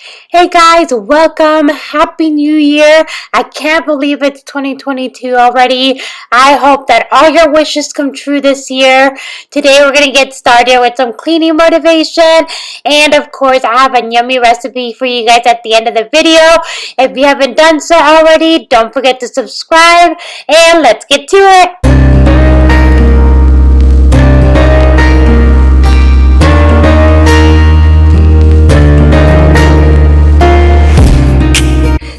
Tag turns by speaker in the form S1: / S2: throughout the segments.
S1: Hey guys, welcome. Happy New Year. I can't believe it's 2022 already. I hope that all your wishes come true this year. Today we're going to get started with some cleaning motivation. And of course, I have a yummy recipe for you guys at the end of the video. If you haven't done so already, don't forget to subscribe. And let's get to it.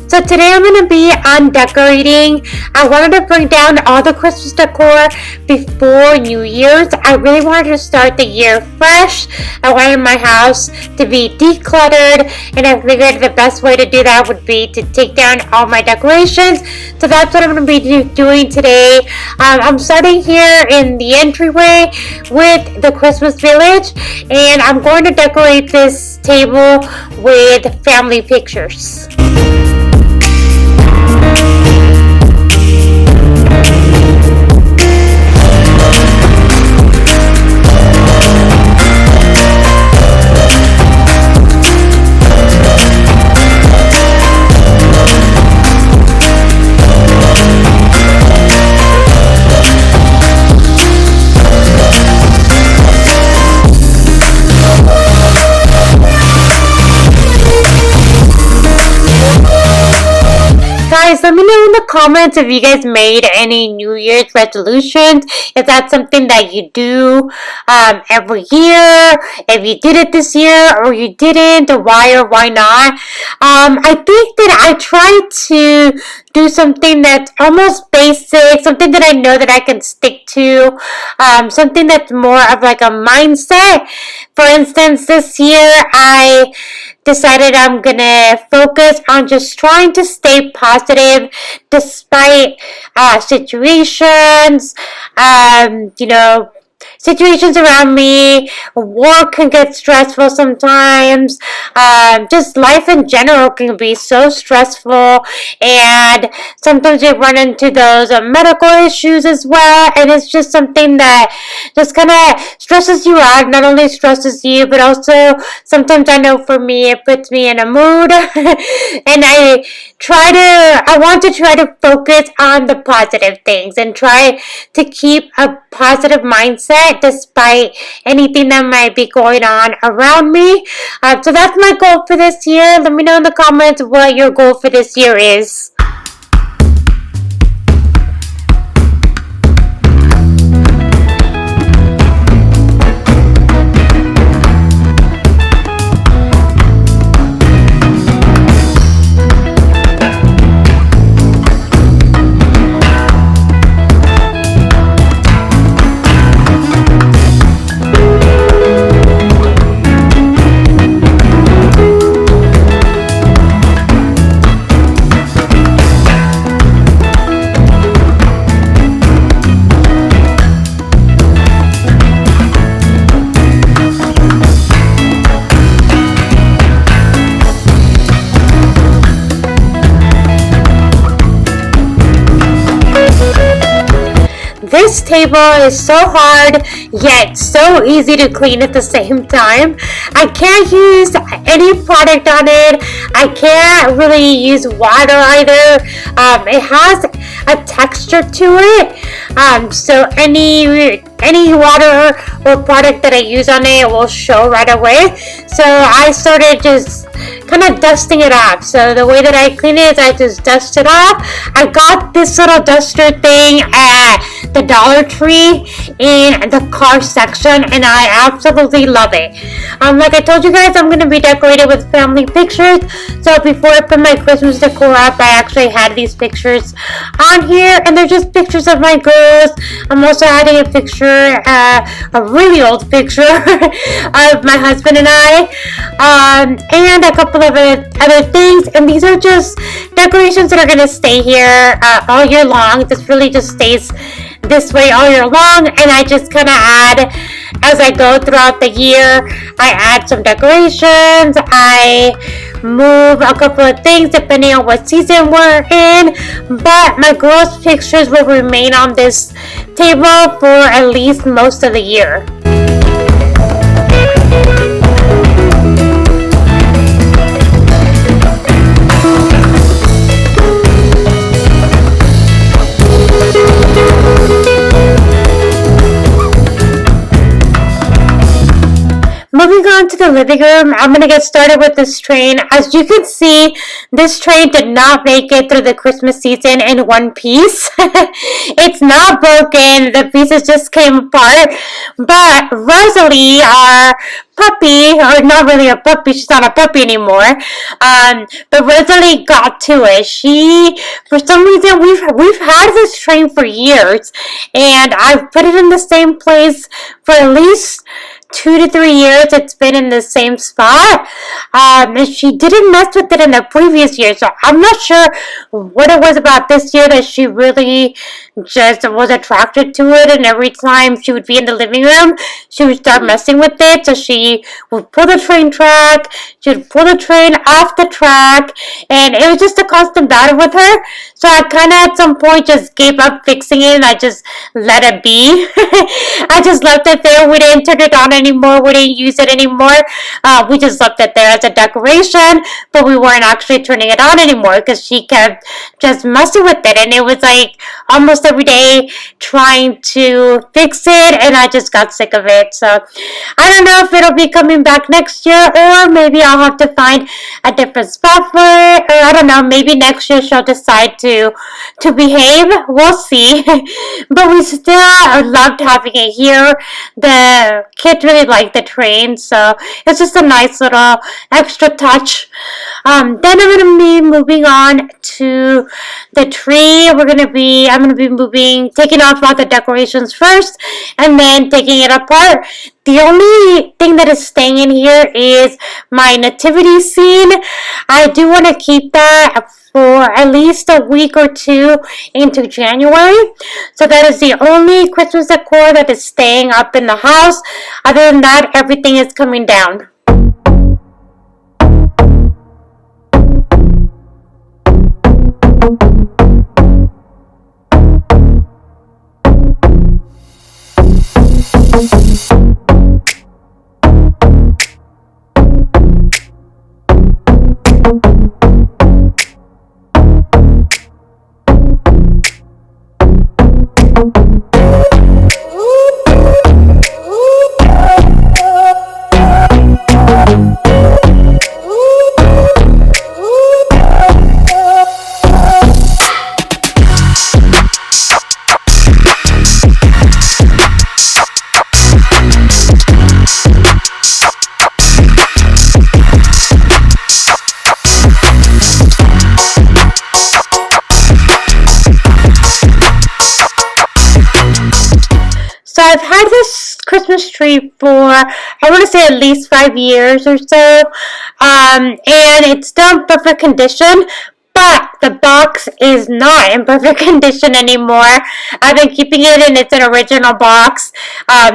S1: So today I'm going to be on decorating. I wanted to bring down all the Christmas decor before New Year's. I really wanted to start the year fresh. I wanted my house to be decluttered, and I figured the best way to do that would be to take down all my decorations. So that's what I'm going to be doing today. I'm starting here in the entryway with the Christmas village, and I'm going to decorate this table with family pictures. Guys, let me know in the comments if you guys made any New Year's resolutions. Is that something that you do every year? If you did it this year or you didn't, or why not? I think that I try to do something that's almost basic, something that I know that I can stick to, something that's more of like a mindset. For instance, this year I decided I'm gonna focus on just trying to stay positive despite situations, situations around me. Work can get stressful sometimes. Just life in general can be so stressful, and sometimes you run into those medical issues as well, and it's just something that just kind of stresses you out. Not only stresses you, but also sometimes I know for me it puts me in a mood and I want to try to focus on the positive things and try to keep a positive mindset despite anything that might be going on around me. So that's my goal for this year. Let me know in the comments what your goal for this year is. This table is so hard, yet so easy to clean at the same time. I can't use any product on it. I can't really use water either. It has a texture to it. So any water or product that I use on it will show right away. So I started just kind of dusting it off. So the way that I clean it is I just dust it off. I got this little duster thing at the Dollar Tree in the car section, and I absolutely love it. Like I told you guys, I'm going to be decorated with family pictures. So before I put my Christmas decor up, I actually had these pictures on here, and they're just pictures of my girls. I'm also adding a picture, a really old picture of my husband and I, and a couple of other things. And these are just decorations that are going to stay here all year long. This really just stays this way all year long, and I just kind of add as I go throughout the year. I add some decorations, I move a couple of things depending on what season we're in, but my girls' pictures will remain on this table for at least most of the year. living room, I'm gonna get started with this train. As you can see, this train did not make it through the Christmas season in one piece. It's not broken, the pieces just came apart. But Rosalie, our puppy, or not really a puppy, she's not a puppy anymore. But Rosalie got to it. She, for some reason, we've had this train for years, and I've put it in the same place for at least 2 to 3 years. It's been in the same spot, and she didn't mess with it in the previous year, so I'm not sure what it was about this year that she really just was attracted to it, and every time she would be in the living room, she would start messing with it. So she would pull the train track, she would pull the train off the track, and it was just a constant battle with her. So I kind of at some point just gave up fixing it, and I just let it be. I just left it there. We didn't turn it on anymore, we didn't use it anymore. We just left it there as a decoration, but we weren't actually turning it on anymore because she kept just messing with it, and it was like almost every day trying to fix it, and I just got sick of it. So I don't know if it'll be coming back next year, or maybe I'll have to find a different spot for it, or I don't know, maybe next year she'll decide to behave. We'll see. But we still loved having it here. The kids really like the train, so it's just a nice little extra touch. Then I'm gonna be moving on to the tree. I'm gonna be moving, taking off all the decorations first, and then taking it apart. The only thing that is staying in here is my nativity scene. I do want to keep that for at least a week or two into January. So that is the only Christmas decor that is staying up in the house. Other than that, everything is coming down. So I've had this Christmas tree for, I want to say at least 5 years or so, and it's still in perfect condition, but the box is not in perfect condition anymore. I've been keeping it in its original box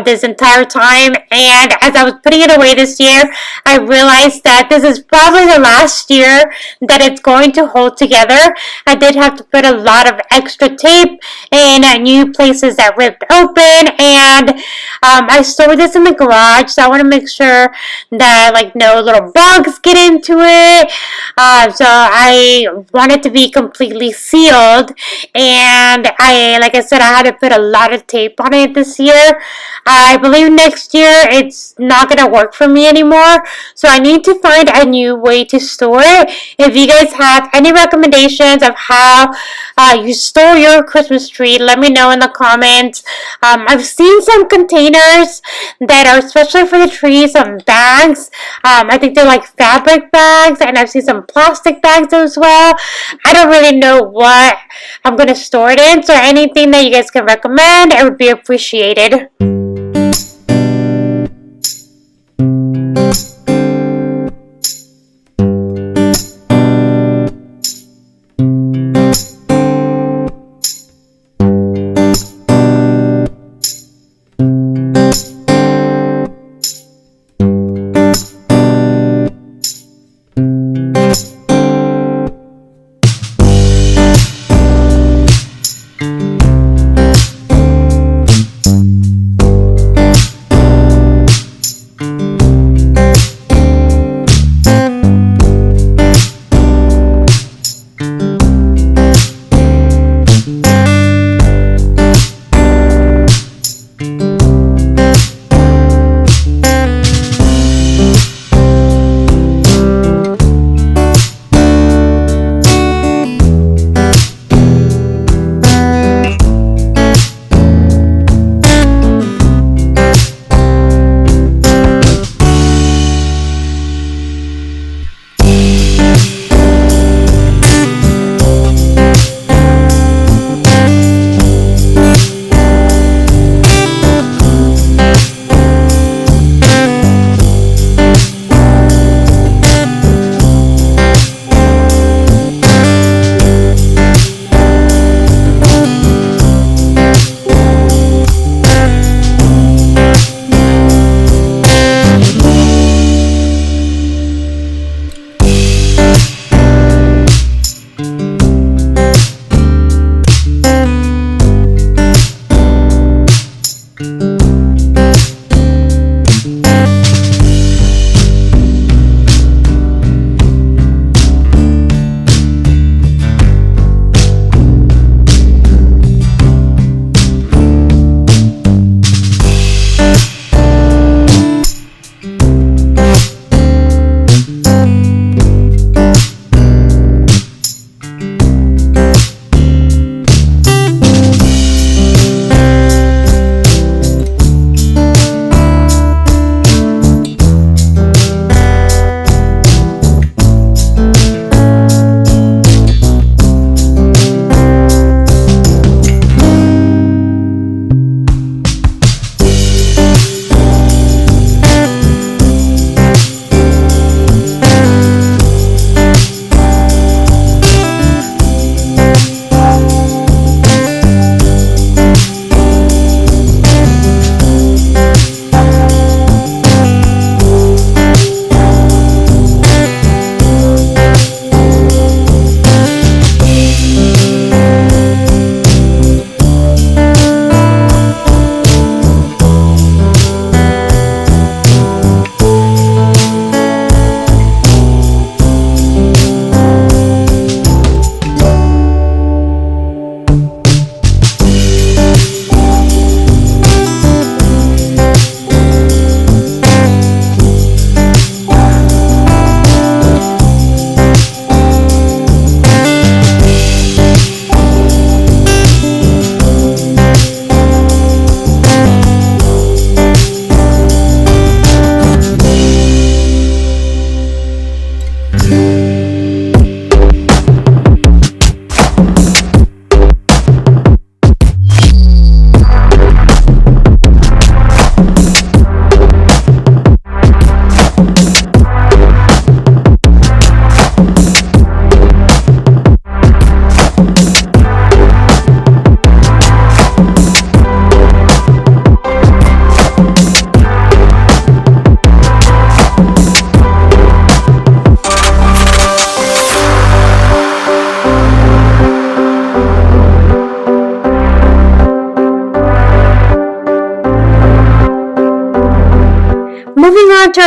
S1: this entire time, and as I was putting it away this year, I realized that this is probably the last year that it's going to hold together. I did have to put a lot of extra tape in new places that ripped open, and I stored this in the garage, so I want to make sure that like no little bugs get into it. So I want it to be completely sealed, and like I said, I had to put a lot of tape on it this year. I believe next year it's not gonna work for me anymore, so I need to find a new way to store it. If you guys have any recommendations of how you store your Christmas tree, let me know in the comments. I've seen some containers that are especially for the tree, some bags. I think they're like fabric bags, and I've seen some plastic bags as well. I don't really know what I'm going to store it in, so anything that you guys can recommend, it would be appreciated.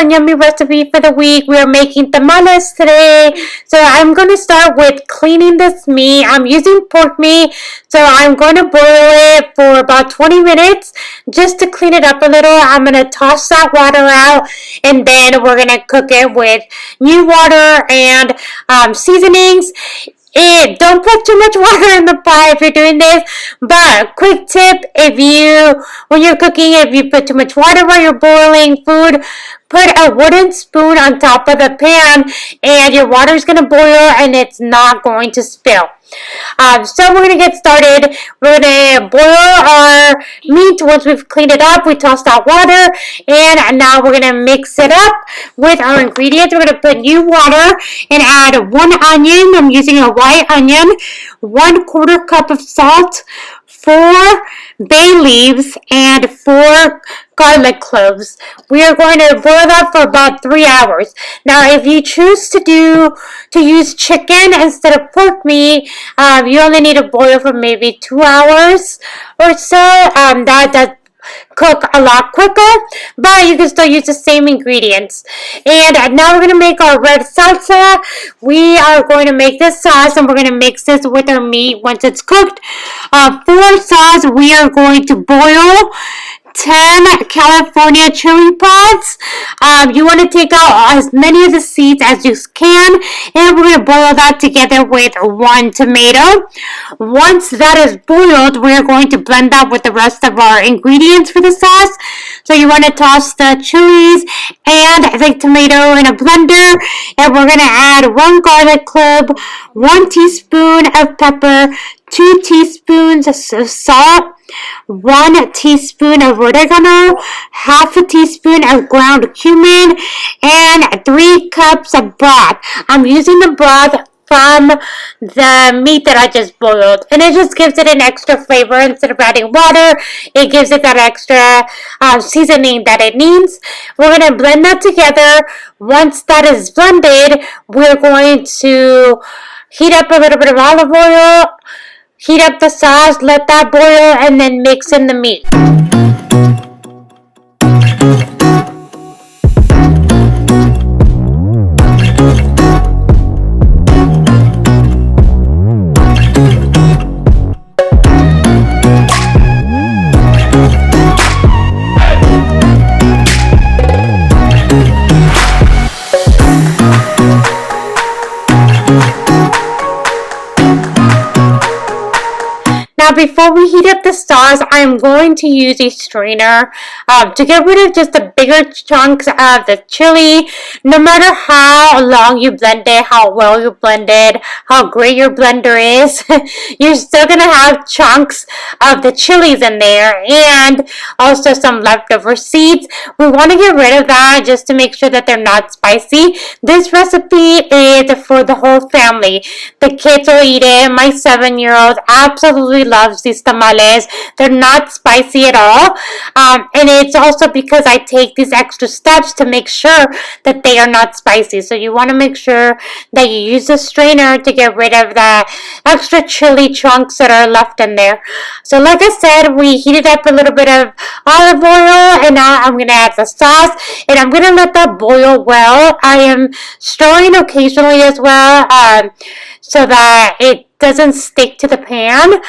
S1: and yummy recipe for the week. We are making tamales today. So I'm going to start with cleaning this meat. I'm using pork meat, so I'm going to boil it for about 20 minutes just to clean it up a little. I'm going to toss that water out, and then we're going to cook it with new water and seasonings. Don't put too much water in the pot if you're doing this. But quick tip: when you're cooking, if you put too much water while you're boiling food, put a wooden spoon on top of the pan, and your water is gonna boil and it's not going to spill. So we're gonna get started. We're gonna boil our meat. Once we've cleaned it up, we toss out water, and now we're gonna mix it up with our ingredients. We're gonna put new water and add 1 onion. I'm using a white onion, 1/4 cup of salt, 4 bay leaves, and 4 garlic cloves. We are going to boil that for about 3 hours. Now, if you choose to use chicken instead of pork meat, you only need to boil for maybe 2 hours or so. That does cook a lot quicker, but you can still use the same ingredients. And now we're going to make our red salsa. We are going to make this sauce, and we're going to mix this with our meat once it's cooked. For sauce, we are going to boil 10 California chili pods. You want to take out as many of the seeds as you can, and we're going to boil that together with 1 tomato. Once that is boiled, we're going to blend that with the rest of our ingredients for the sauce. So you want to toss the chilies and the tomato in a blender, and we're going to add 1 garlic clove, 1 teaspoon of pepper, 2 teaspoons of salt, 1 teaspoon of oregano, half a teaspoon of ground cumin, and 3 cups of broth. I'm using the broth from the meat that I just boiled, and it just gives it an extra flavor. Instead of adding water, it gives it that extra seasoning that it needs. We're going to blend that together. Once that is blended, we're going to heat up a little bit of olive oil, heat up the sauce, let that boil, and then mix in the meat. Now, before we heat up the sauce, I'm going to use a strainer to get rid of just the bigger chunks of the chili. No matter how long you blend it, how well you blended, how great your blender is, you're still going to have chunks of the chilies in there and also some leftover seeds. We want to get rid of that just to make sure that they're not spicy. This recipe is for the whole family. The kids will eat it. My 7-year-old absolutely loves these tamales. They're not spicy at all, and it's also because I take these extra steps to make sure that they are not spicy. So you want to make sure that you use a strainer to get rid of the extra chili chunks that are left in there. So like I said, we heated up a little bit of olive oil, and now I'm going to add the sauce, and I'm going to let that boil well. I am stirring occasionally as well, so that it doesn't stick to the pan.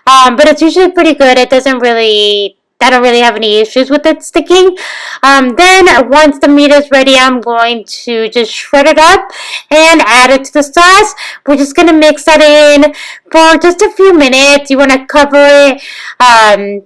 S1: But it's usually pretty good. I don't really have any issues with it sticking. Then once the meat is ready, I'm going to just shred it up and add it to the sauce. We're just going to mix that in for just a few minutes. You want to cover it,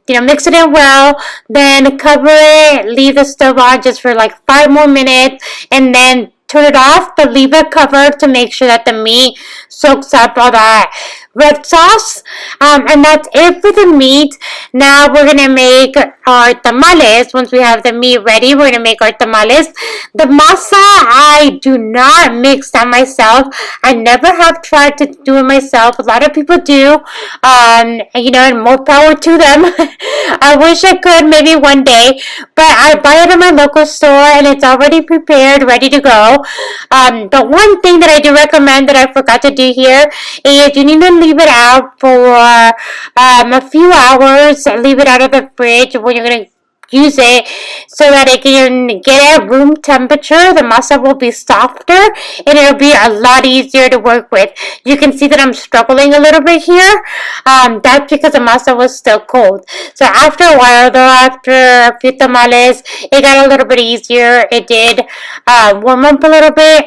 S1: mix it in well, then cover it, leave the stove on just for like 5 more minutes, and then turn it off, but leave it covered to make sure that the meat soaks up all that red sauce. And that's it for the meat. Now we're going to make our tamales. Once we have the meat ready, we're going to make our tamales. The masa, I do not mix that myself. I never have tried to do it myself. A lot of people do. And more power to them. I wish I could maybe one day, but I buy it at my local store and it's already prepared, ready to go. But one thing that I do recommend that I forgot to do here is you need to leave it out for a few hours. Leave it out of the fridge when you're going to use it so that it can get at room temperature. The masa will be softer and it'll be a lot easier to work with. You can see that I'm struggling a little bit here. That's because the masa was still cold. So after a while though, after a few tamales, it got a little bit easier. It did warm up a little bit.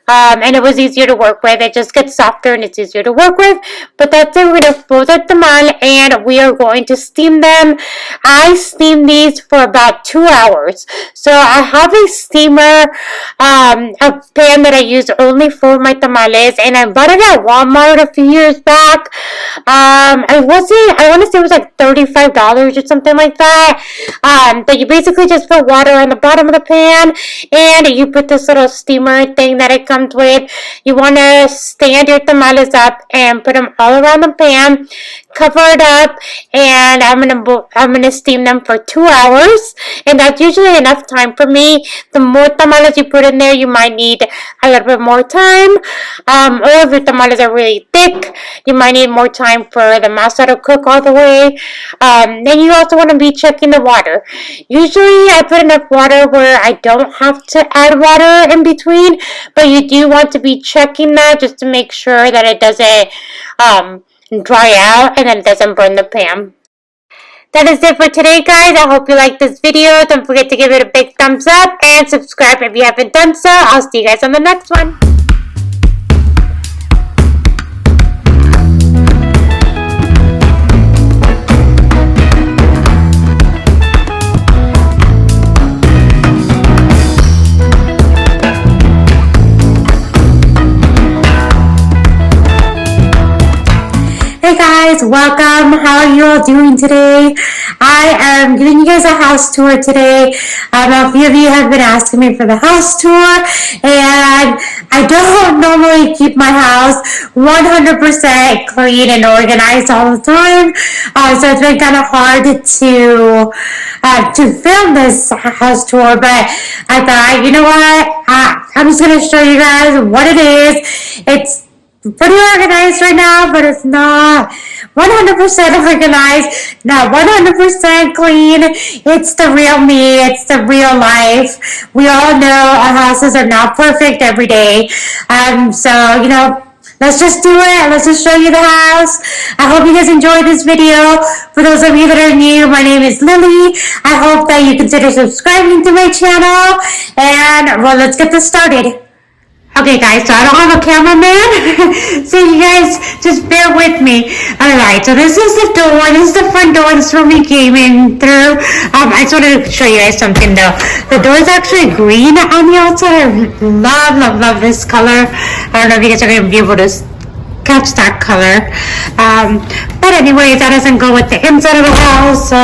S1: And it was easier to work with. It just gets softer and it's easier to work with. But that's it. We're going to fold the tamal and we are going to steam them. I steam these for about 2 hours. So I have a steamer, a pan that I use only for my tamales, and I bought it at Walmart a few years back. I want to say it was like $35 or something like that. But you basically just put water on the bottom of the pan and you put this little steamer thing that it comes with. You want to stand your tamales up and put them all around the pan, cover it up, and I'm gonna steam them for 2 hours, and that's usually enough time for me. The more tamales you put in there, you might need a little bit more time, or if your tamales are really thick, you might need more time for the masa to cook all the way. Then you also want to be checking the water. Usually I put enough water where I don't have to add water in between, but you do want to be checking that just to make sure that it doesn't dry out and then it doesn't burn the pan. That is it for today, guys. I hope you liked this video. Don't forget to give it a big thumbs up and subscribe if you haven't done so. I'll see you guys on the next one. Hey guys, welcome. How are you all doing today? I am giving you guys a house tour today. A few of you have been asking me for the house tour, and I don't normally keep my house 100% clean and organized all the time, so it's been kind of hard to film this house tour, but I thought, you know what, I'm just going to show you guys what it is. It's pretty organized right now, but it's not 100% organized, not 100% clean. It's the real me. It's the real life. We all know our houses are not perfect every day. So, you know, let's just do it. Let's just show you the house. I hope you guys enjoyed this video. For those of you that are new, my name is Lily. I hope that you consider subscribing to my channel. And, well, let's get this started. Okay guys, so I don't have a cameraman, so you guys just bear with me. Alright, so this is the door, this is the front door, this is where we came in through. I just wanted to show you guys something though. The door is actually green on the outside. I love this color. I don't know if you guys are going to be able to catch that color. But anyways, that doesn't go with the inside of the house.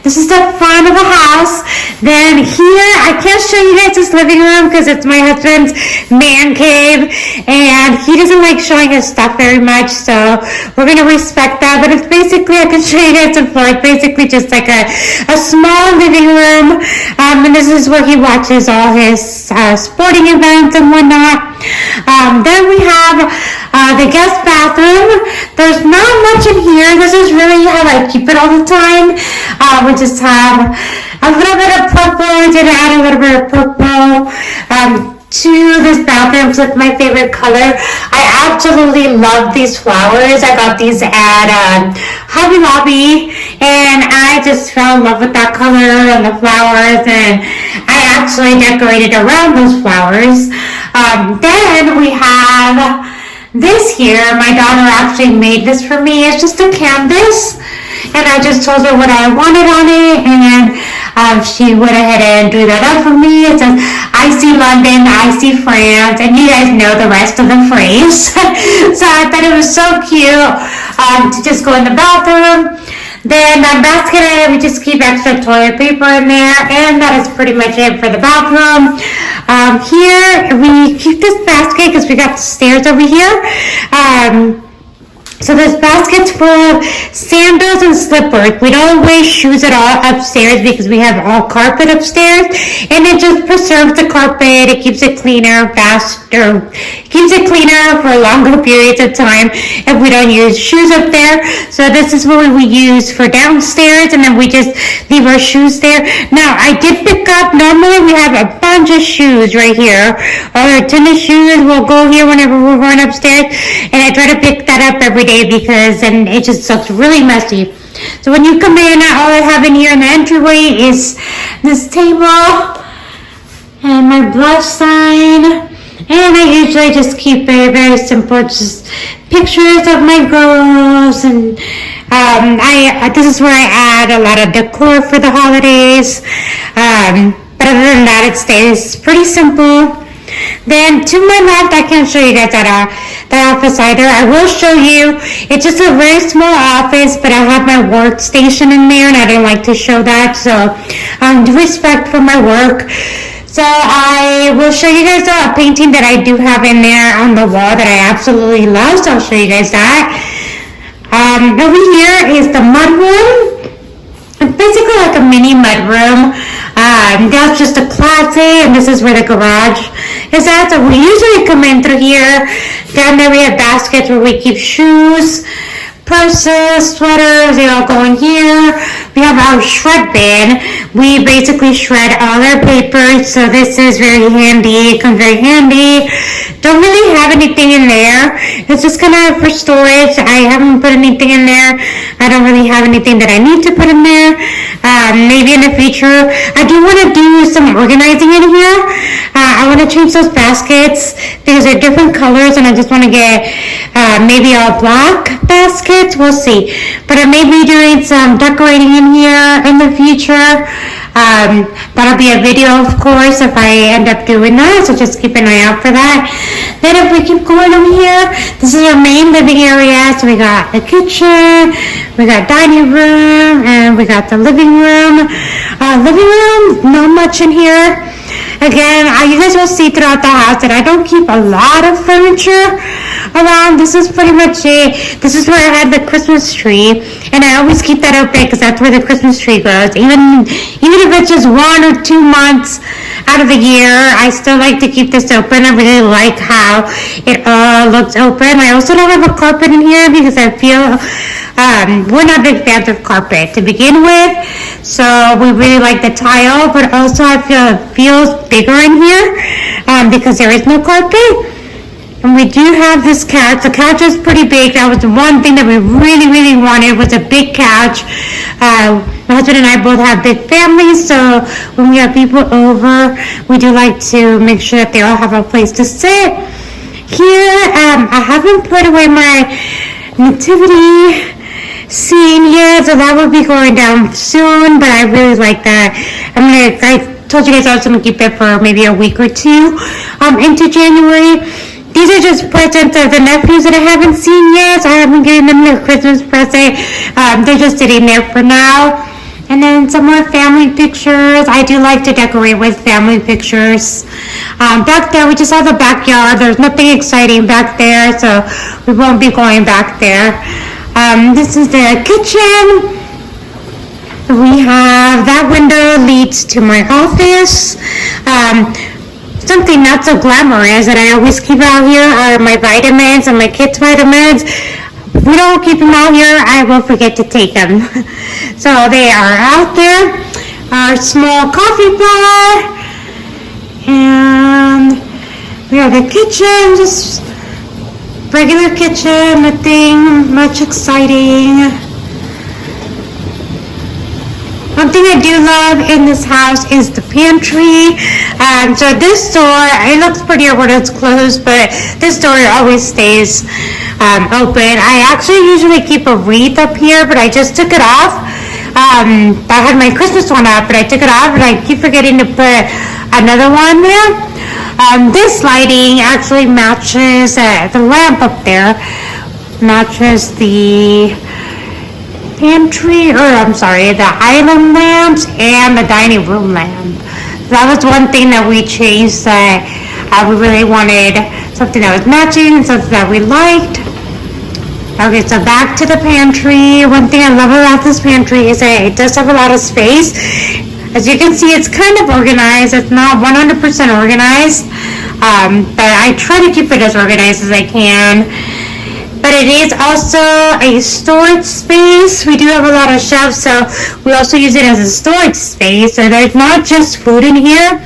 S1: This is the front of the house. Then here, I can't show you guys this living room because it's my husband's man cave, and he doesn't like showing his stuff very much, so we're going to respect that. But it's basically, I can show you guys the floor. It's basically just like a small living room, and this is where he watches all his sporting events and whatnot. Then we have the guest bathroom. There's not much in here. This is really how I keep it all the time. We just have a little bit of purple. I did add a little bit of purple to this bathroom because it's my favorite color. I absolutely love these flowers. I got these at Hobby Lobby, and I just fell in love with that color and the flowers, and I actually decorated around those flowers. Then we have this here. My daughter actually made this for me. It's just a canvas, and I just told her what I wanted on it, and she went ahead and drew that up for me. It says, I see London, I see France, and you guys know the rest of the phrase. So I thought it was so cute to just go in the bathroom. Then that basket, we just keep extra toilet paper in there, and that is pretty much it for the bathroom. Here, we keep this basket because we got the stairs over here. So this basket's full of sandals and slippers. We don't wear shoes at all upstairs because we have all carpet upstairs, and it just preserves the carpet. It keeps it cleaner, faster, keeps it cleaner for longer periods of time if we don't use shoes up there. So this is what we use for downstairs, and then we just leave our shoes there. Now I did pick up. Normally we have a bunch of shoes right here. Our tennis shoes will go here whenever we're going upstairs, and I try to pick that up every day because then it just looks really messy. So when you come in, all I have in here in the entryway is this table and my blush sign, and I usually just keep it very simple, just pictures of my girls, and this is where I add a lot of decor for the holidays, but other than that it stays pretty simple. Then to my left, I can't show you guys that office either. I will show you. It's just a very small office, but I have my workstation in there, and I don't like to show that. So, respect for my work. So I will show you guys a painting that I do have in there on the wall that I absolutely love. So I'll show you guys that. Over here is the mud room. It's basically like a mini mud room. That's just a closet, and this is where the garage is at. So we usually come in through here. Down there we have baskets where we keep shoes, purses, sweaters, they all go in here. We have our shred bin. We basically shred all our papers, so this is very handy. It comes very handy. Don't really have anything in there. It's just kind of for storage. I haven't put anything in there. I don't really have anything that I need to put in there. Maybe in the future. I do want to do some organizing in here. I want to change those baskets because they're different colors, and I just want to get maybe all black baskets. We'll see. But I may be doing some decorating in here in the future. That'll be a video, of course, if I end up doing that, so just keep an eye out for that. Then if we keep going over here, this is our main living area. So we got the kitchen, we got dining room, and we got the living room. Living room, not much in here. Again, you guys will see throughout the house that I don't keep a lot of furniture around. This is pretty much it. This is where I had the Christmas tree, and I always keep that open because that's where the Christmas tree goes. Even if it's just 1 or 2 months out of the year, I still like to keep this open. I really like how it all looks open. I also don't have a carpet in here because I feel we're not big fans of carpet to begin with, so we really like the tile, but also I feel it feels bigger in here because there is no carpet. And we do have this couch. The couch is pretty big. That was the one thing that we really wanted, was a big couch. My husband and I both have big families, so when we have people over, we do like to make sure that they all have a place to sit. Here, I haven't put away my nativity scene yet, so that will be going down soon, but I really like that. I told you guys I was going to keep it for maybe a week or two into January. These are just presents of the nephews that I haven't seen yet, so I haven't given them their Christmas present. They're just sitting there for now. And then some more family pictures. I do like to decorate with family pictures. Back there, we just have the backyard. There's nothing exciting back there, so we won't be going back there. This is the kitchen. We have that window leads to my office. Something not so glamorous that I always keep out here are my vitamins and my kids' vitamins. If we don't keep them out here, I will forget to take them. So they are out there. Our small coffee bar. And we have the kitchen, just regular kitchen, nothing much exciting. One thing I do love in this house is the pantry. So this door, it looks prettier when it's closed, but this door always stays open. I actually usually keep a wreath up here, but I just took it off. I had my Christmas one up, but I took it off, and I keep forgetting to put another one there. This lighting actually matches the lamp up there, matches the pantry, the island lamps and the dining room lamp. That was one thing that we changed, that we really wanted something that was matching, something that we liked. Okay, so back to the pantry. One thing I love about this pantry is that it does have a lot of space. As you can see, it's kind of organized. It's not 100% organized, but I try to keep it as organized as I can. But it is also a storage space. We do have a lot of shelves, so we also use it as a storage space. So there's not just food in here.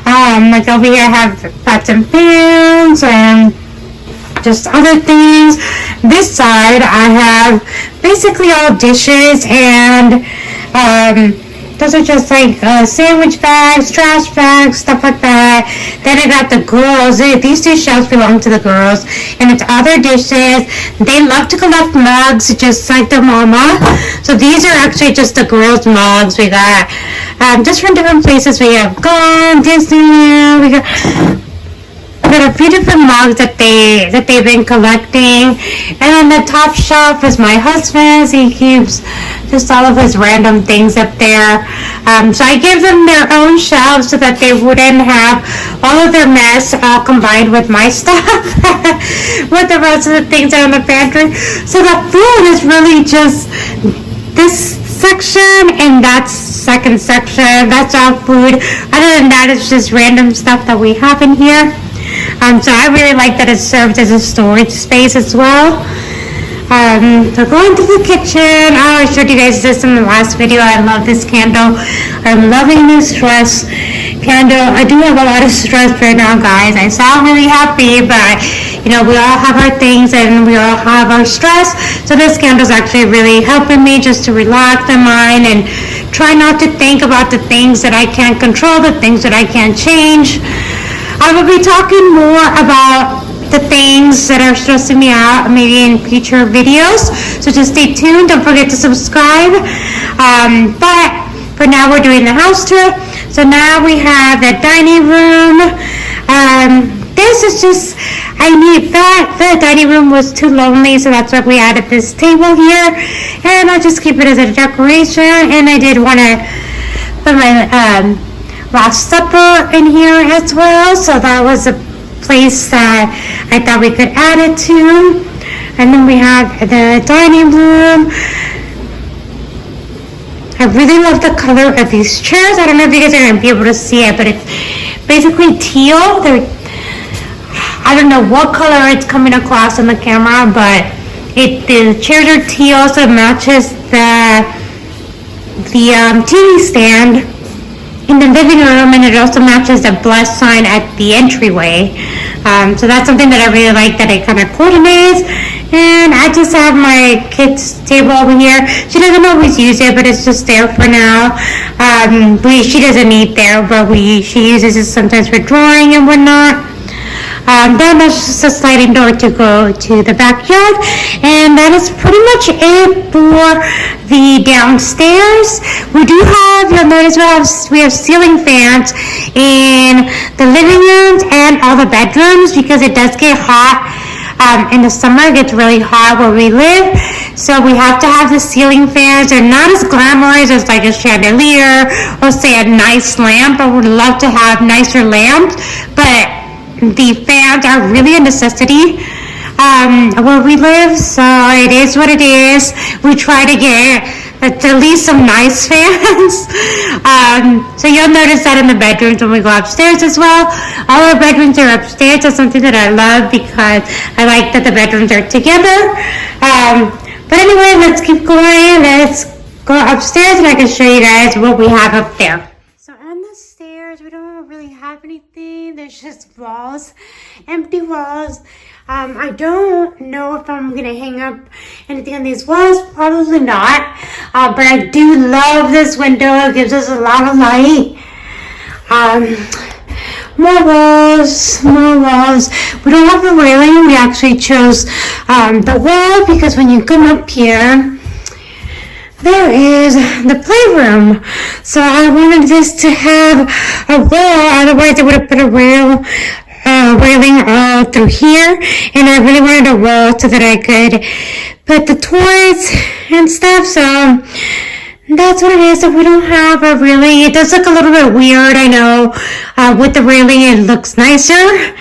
S1: Like over here I have pots and pans and just other things. This side I have basically all dishes, and those are just like sandwich bags, trash bags, stuff like that. Then I got the girls. These two shelves belong to the girls, and it's other dishes. They love to collect mugs just like their mama. So these are actually just the girls' mugs. We got just from different places. We have gone Disney. We got a few different mugs that they've been collecting. And on the top shelf is my husband's. He keeps just all of his random things up there. So I give them their own shelves so that they wouldn't have all of their mess all combined with my stuff, with the rest of the things that are in the pantry. So the food is really just this section and that second section. That's all food. Other than that, it's just random stuff that we have in here. So I really like that it serves as a storage space as well. So going to the kitchen. I showed you guys this in the last video. I love this candle. I'm loving this stress candle. I do have a lot of stress right now, guys. I sound really happy, but you know, we all have our things and we all have our stress. So this candle is actually really helping me just to relax my mind and try not to think about the things that I can't control, the things that I can't change. I will be talking more about the things that are stressing me out maybe in future videos. So just stay tuned. Don't forget to subscribe. But for now, we're doing the house tour. So now we have the dining room. This is just, the dining room was too lonely, so that's why we added this table here. And I just keep it as a decoration. And I did want to put my Last Supper in here as well, so that was a place that I thought we could add it to. And then we have the dining room. I really love the color of these chairs. I don't know if you guys are going to be able to see it, but it's basically teal. I don't know what color it's coming across on the camera, but the chairs are teal, so it matches the TV stand in the living room, and it also matches the bless sign at the entryway. So that's something that I really like, that it kind of coordinates. And I just have my kids' table over here. She doesn't always use it, but it's just there for now. She doesn't eat there, but she uses it sometimes for drawing and whatnot. Then there's just a sliding door to go to the backyard, and that is pretty much it for the downstairs. We do have, you'll notice we have ceiling fans in the living rooms and all the bedrooms, because it does get hot. In the summer it gets really hot where we live, so we have to have the ceiling fans. They're not as glamorous as like a chandelier or say a nice lamp. I would love to have nicer lamps, but the fans are really a necessity where we live, so it is what it is. We try to get at least some nice fans. So you'll notice that in the bedrooms when we go upstairs as well. All our bedrooms are upstairs. That's something that I love, because I like that the bedrooms are together. But anyway, let's keep going. Let's go upstairs and I can show you guys what we have up there. So on the stairs, we don't really have anything. There's just walls, empty walls. I don't know if I'm gonna hang up anything on these walls. Probably not. But I do love this window. It gives us a lot of light. More walls, more walls. We don't have a railing. We actually chose the wall, because when you come up here, there is the playroom. So I wanted this to have a wall, otherwise I would have put a railing all through here, and I really wanted a wall so that I could put the toys and stuff. So That's what it is. So we don't have a railing. It does look a little bit weird, I know. With the railing, it looks nicer.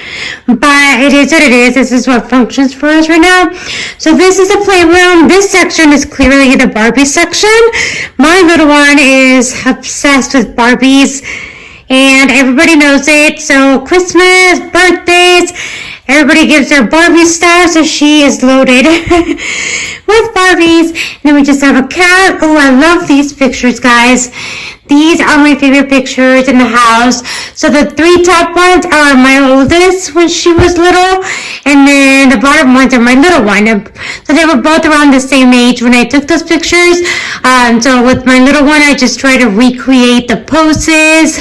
S1: But it is what it is. This is what functions for us right now. So this is the playroom. This section is clearly the Barbie section. My little one is obsessed with Barbies. And everybody knows it. So Christmas, birthdays, everybody gives their Barbie stuff. So she is loaded with Barbies. And then we just have a cat. Oh, I love these pictures, guys. These are my favorite pictures in the house. So the 3 top ones are my oldest when she was little. And then the bottom ones are my little one. So they were both around the same age when I took those pictures. So with my little one, I just try to recreate the poses.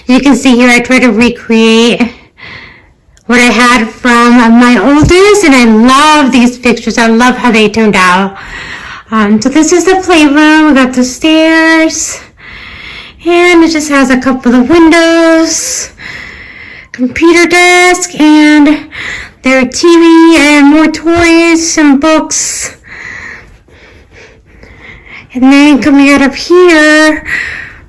S1: You can see here, I try to recreate what I had from my oldest. And I love these pictures. I love how they turned out. So this is the playroom. We got the stairs. And it just has a couple of windows, computer desk, and their TV and more toys and books. And then coming out of here,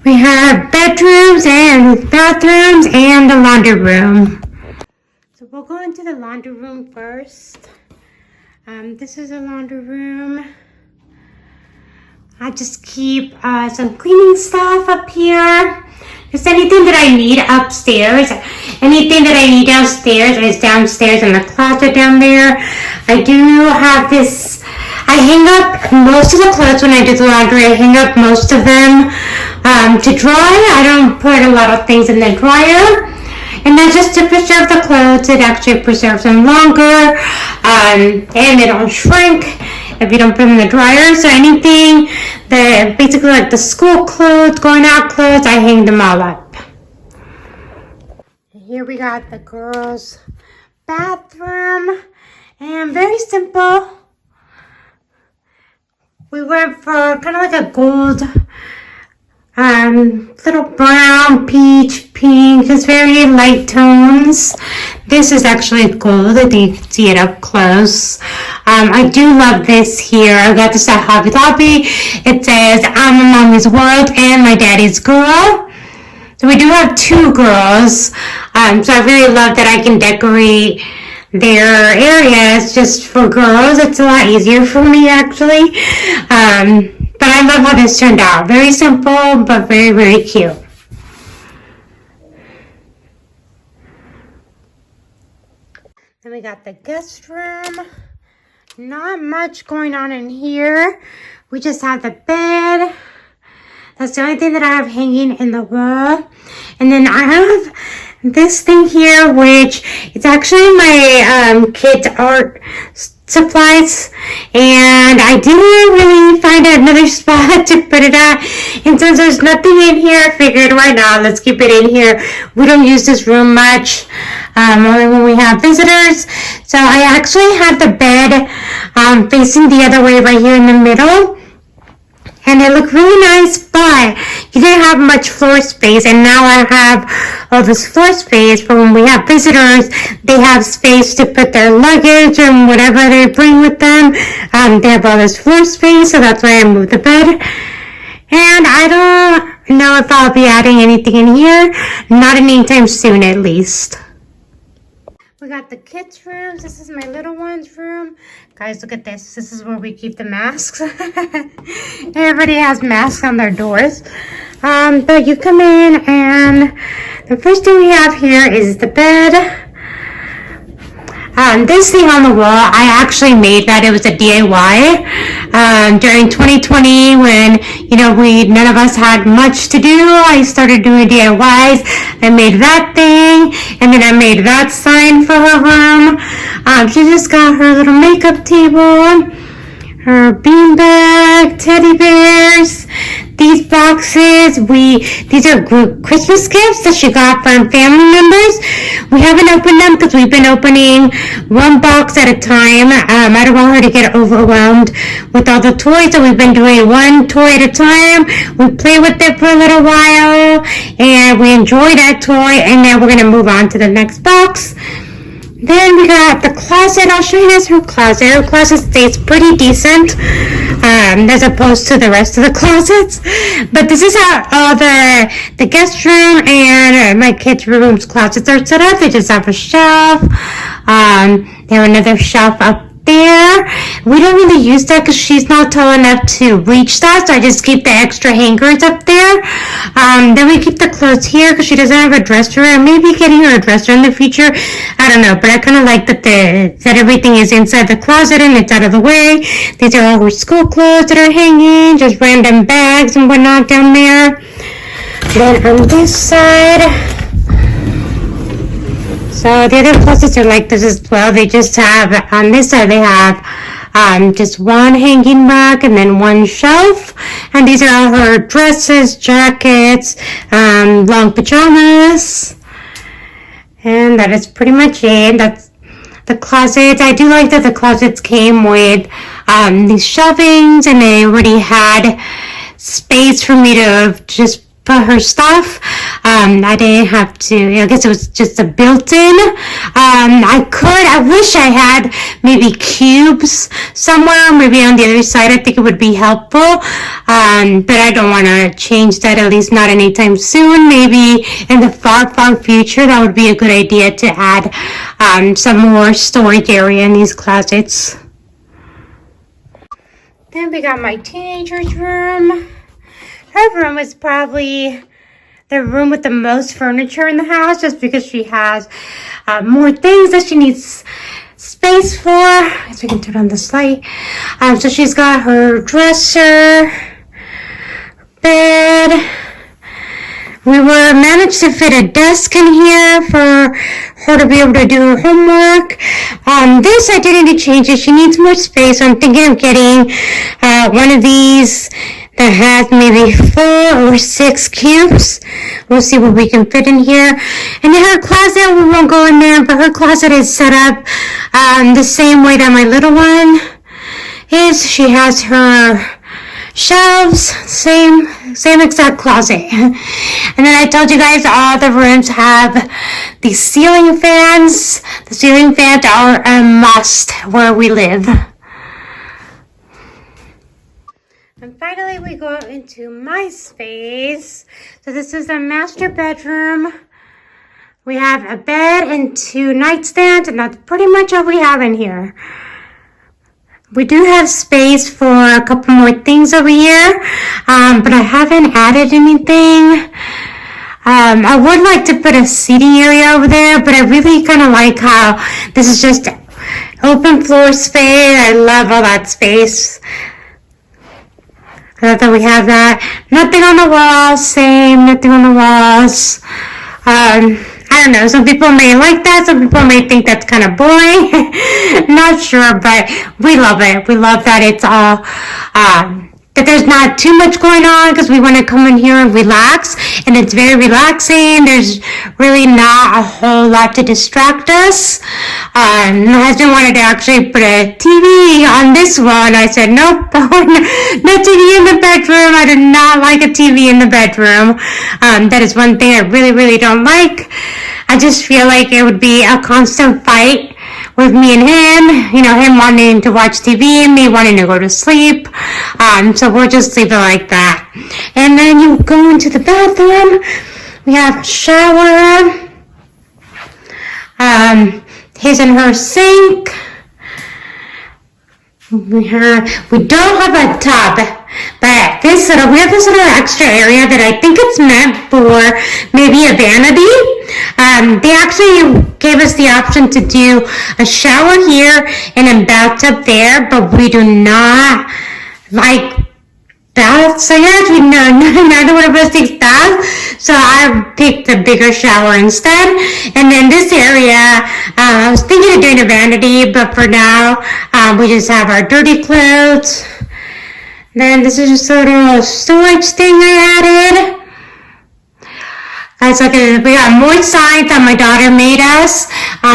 S1: we have bedrooms and bathrooms and the laundry room. So we'll go into the laundry room first. This is a laundry room. I just keep some cleaning stuff up here. Just anything that I need upstairs. Anything that I need downstairs is downstairs in the closet down there. I do have this. I hang up most of the clothes when I do the laundry. I hang up most of them to dry. I don't put a lot of things in the dryer. And then just to preserve the clothes, it actually preserves them longer. And they don't shrink if you don't put them in the dryer. So anything that basically like the school clothes, going out clothes, I hang them all up. Here we got the girls' bathroom. And very simple. We went for kind of like a gold, little brown, peach, pink, just very light tones. This is actually gold. I think you can see it up close. I do love this here. I got this at Hobby Lobby. It says, I'm a mommy's world and my daddy's girl. So we do have 2 girls. So I really love that I can decorate their areas just for girls. It's a lot easier for me, actually. But I love how this turned out. Very simple, but very, very cute. Then we got the guest room. Not much going on in here. We just have the bed. That's the only thing that I have hanging in the wall. And then I have this thing here, which is actually my kids' art supplies, and I didn't really find another spot to put it at, and since there's nothing in here, I figured why not, let's keep it in here. We don't use this room much, only when we have visitors. So I actually have the bed facing the other way right here in the middle, and it looked really nice, but you didn't have much floor space, and now I have all this floor space for when we have visitors. They have space to put their luggage and whatever they bring with them. They have all this floor space, so that's why I moved the bed. And I don't know if I'll be adding anything in here, not anytime soon at least. We got the kids' rooms. This is my little one's room. Guys, look at this. This is where we keep the masks. Everybody has masks on their doors. But you come in and the first thing we have here is the bed. This thing on the wall, I actually made that. It was a DIY during 2020 when, none of us had much to do. I started doing DIYs. I made that thing, and then I made that sign for her room. She just got her little makeup table, her beanbag, teddy bears. These boxes, these are Christmas gifts that she got from family members. We haven't opened them because we've been opening one box at a time. I don't want her to get overwhelmed with all the toys, so we've been doing one toy at a time. We play with it for a little while, and we enjoy that toy, and now we're going to move on to the next box. Then we got the closet. I'll show you guys her closet. Her closet stays pretty decent. as opposed to the rest of the closets. But this is how all the guest room and my kids' room's closets are set up. They just have a shelf. They have another shelf up there. We don't really use that because she's not tall enough to reach that, so I just keep the extra hangers up there. Then we keep the clothes here because she doesn't have a dresser. I may be getting her a dresser in the future. I don't know, but I kind of like that everything is inside the closet and it's out of the way. These are all her school clothes that are hanging, just random bags and whatnot down there. Then on this side, so the other closets are like this as well. They just have, on this side they have just one hanging rack and then one shelf. And these are all her dresses, jackets, long pajamas. And that is pretty much it. That's the closet. I do like that the closets came with these shelvings and they already had space for me to just put her stuff. I didn't have to, I guess it was just a built-in. I wish I had maybe cubes somewhere, maybe on the other side. I think it would be helpful. But I don't want to change that, at least not anytime soon. Maybe in the far, far future, that would be a good idea to add some more storage area in these closets. Then we got my teenager's room. Her room is probably the room with the most furniture in the house, just because she has more things that she needs space for. I guess we can turn on this light. So she's got her dresser, bed. We managed to fit a desk in here for her to be able to do her homework. This I did need to change it. She needs more space, so I'm thinking of getting one of these that has maybe 4 or 6 cubes. We'll see what we can fit in here. And in her closet, we won't go in there, but her closet is set up the same way that my little one is. She has her shelves, same exact closet. And then I told you guys all the rooms have these ceiling fans. The ceiling fans are a must where we live. And finally, we go into my space. So this is a master bedroom. We have a bed and 2 nightstands, and that's pretty much all we have in here. We do have space for a couple more things over here, but I haven't added anything. I would like to put a seating area over there, but I really kind of like how this is just open floor space. I love all that space. I love that we have that. Nothing on the walls, same, nothing on the walls. I don't know, some people may like that, some people may think that's kind of boring. Not sure, but we love it. We love that it's all, that there's not too much going on, because we want to come in here and relax, and it's very relaxing. There's really not a whole lot to distract us. My husband wanted to actually put a TV on this one. I said, nope, no TV in the bedroom. I do not like a TV in the bedroom. That is one thing I really, really don't like. I just feel like it would be a constant fight with me and him, him wanting to watch TV and me wanting to go to sleep. So we'll just leave it like that. And then you go into the bathroom. We have a shower. His and her sink. We don't have a tub, but we have this little extra area that I think it's meant for maybe a vanity. They actually gave us the option to do a shower here and a bathtub there, but we do not like baths. So yeah, neither one of us takes baths. So I picked the bigger shower instead. And then this area, I was thinking of doing a vanity, but for now, we just have our dirty clothes. Then this is just a little storage thing I added. Guys, we got more signs that my daughter made us.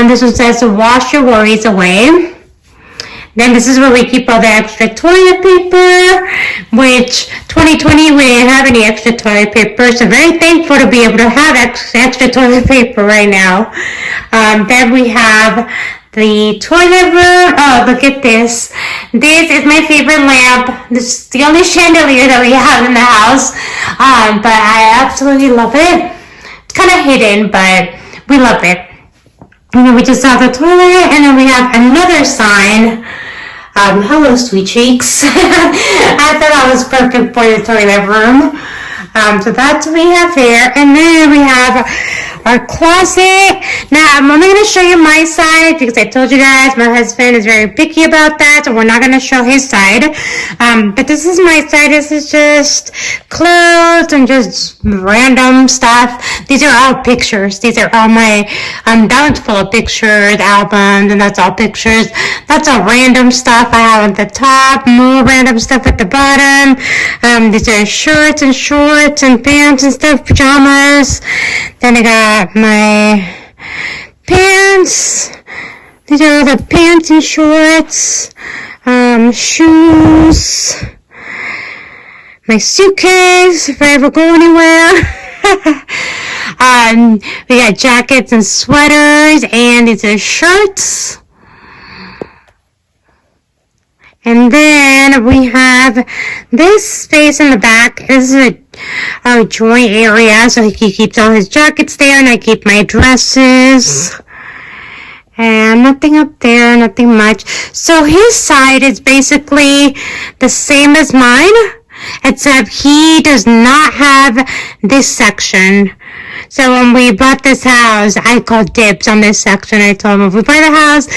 S1: This one says to wash your worries away. Then this is where we keep all the extra toilet paper, which 2020 we didn't have any extra toilet paper, so very thankful to be able to have extra toilet paper right now. Then we have the toilet room. Oh, look at this. This is my favorite lamp. This is the only chandelier that we have in the house. But I absolutely love it. It's kind of hidden, but we love it. And then we just have the toilet, and then we have another sign. Hello, sweet cheeks. I thought that was perfect for the toilet room. So that's what we have here. And then we have our closet. Now, I'm only going to show you my side because I told you guys my husband is very picky about that, so we're not going to show his side. But this is my side. This is just clothes and just random stuff. These are all pictures. These are all my, that one's full of pictures, albums, and that's all pictures. That's all random stuff I have at the top, more random stuff at the bottom. These are shirts and shorts and pants and stuff, pajamas. Then I got my pants. These are all the pants and shorts, shoes, my suitcase if I ever go anywhere. We got jackets and sweaters, and these are shirts. And then we have this space in the back. This is a joint area, so he keeps all his jackets there, and I keep my dresses. And nothing up there, nothing much. So his side is basically the same as mine, except he does not have this section. So when we bought this house, I called dibs on this section. I told him, if we buy the house,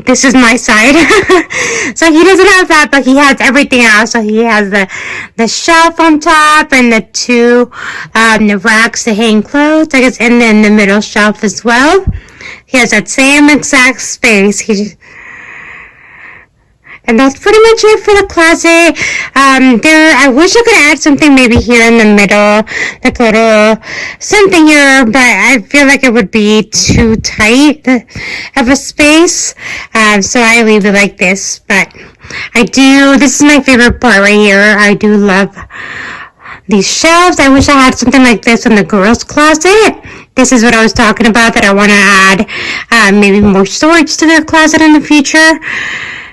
S1: this is my side. So he doesn't have that, but he has everything else. So he has the shelf on top and the two the racks to hang clothes, I guess, and then the middle shelf as well. He has that same exact space. And that's pretty much it for the closet. I wish I could add something maybe here in the middle, like a little something here, but I feel like it would be too tight of a space. So I leave it like this. But this is my favorite part right here. I do love these shelves. I wish I had something like this in the girls' closet. This is what I was talking about, that I want to add maybe more storage to their closet in the future.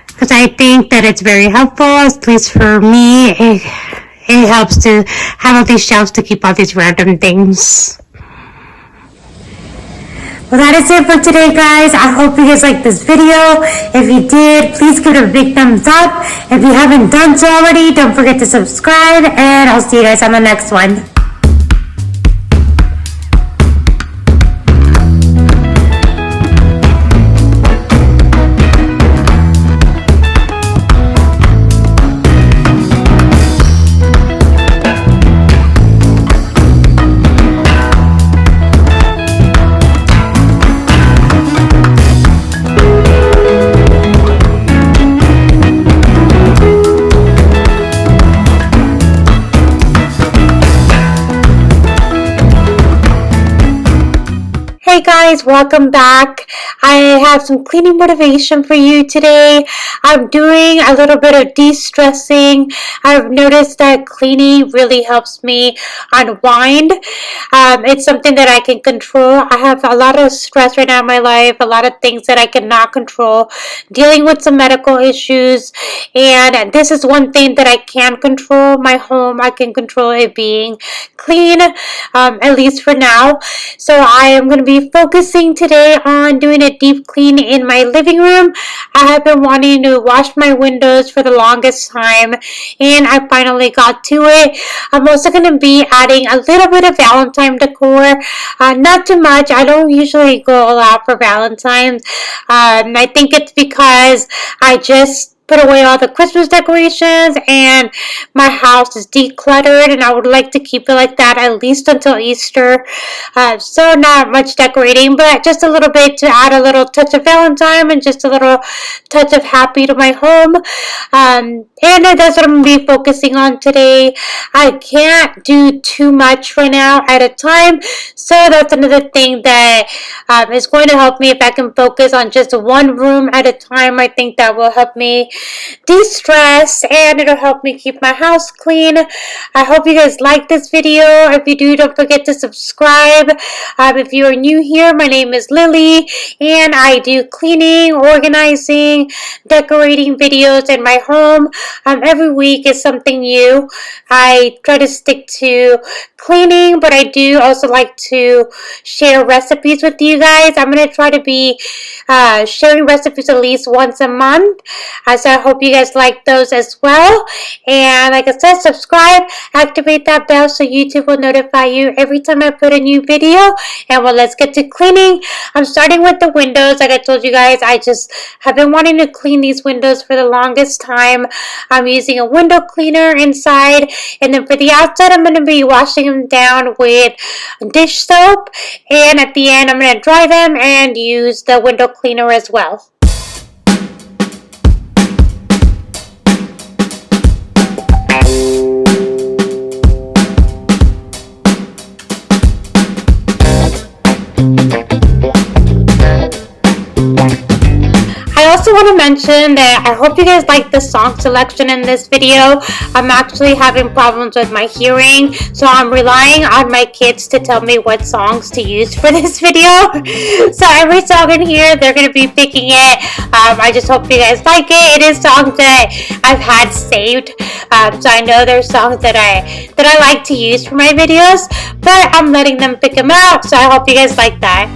S1: Because I think that it's very helpful, at least for me. It helps to have all these shelves to keep all these random things. Well, that is it for today, guys. I hope you guys liked this video. If you did, please give it a big thumbs up. If you haven't done so already, don't forget to subscribe, and I'll see you guys on the next one. Hey guys, welcome back. I have some cleaning motivation for you today. I'm doing a little bit of de-stressing. I've noticed that cleaning really helps me unwind. It's something that I can control. I have a lot of stress right now in my life, a lot of things that I cannot control, dealing with some medical issues, and this is one thing that I can control. My home, I can control it being clean, at least for now. So I am going to be focusing today on doing a deep clean in my living room. I have been wanting to wash my windows for the longest time, and I finally got to it. I'm also going to be adding a little bit of Valentine decor, not too much. I don't usually go all out for Valentine's. I think it's because I just put away all the Christmas decorations and my house is decluttered, and I would like to keep it like that at least until Easter. So not much decorating, but just a little bit to add a little touch of Valentine and just a little touch of happy to my home. And that's what I'm going to be focusing on today. I can't do too much right now at a time, so that's another thing that is going to help me if I can focus on just one room at a time. I think that will help me de-stress, and it'll help me keep my house clean. I hope you guys like this video. If you do, don't forget to subscribe. If you are new here, my name is Lily, and I do cleaning, organizing, decorating videos in my home. Every week is something new. I try to stick to cleaning, but I do also like to share recipes with you guys. I'm going to try to be sharing recipes at least once a month. So I hope you guys like those as well. And like I said, subscribe, activate that bell so YouTube will notify you every time I put a new video. And well, let's get to cleaning. I'm starting with the windows. Like I told you guys, I just have been wanting to clean these windows for the longest time. I'm using a window cleaner inside, and then for the outside, I'm going to be washing them down with dish soap, and at the end, I'm going to dry them and use the window cleaner as well. I also want to mention that I hope you guys like the song selection in this video. I'm actually having problems with my hearing, so I'm relying on my kids to tell me what songs to use for this video. So every song in here, they're going to be picking it. I just hope you guys like it. It is songs that I've had saved, so I know there's songs that I like to use for my videos, but I'm letting them pick them out, so I hope you guys like that.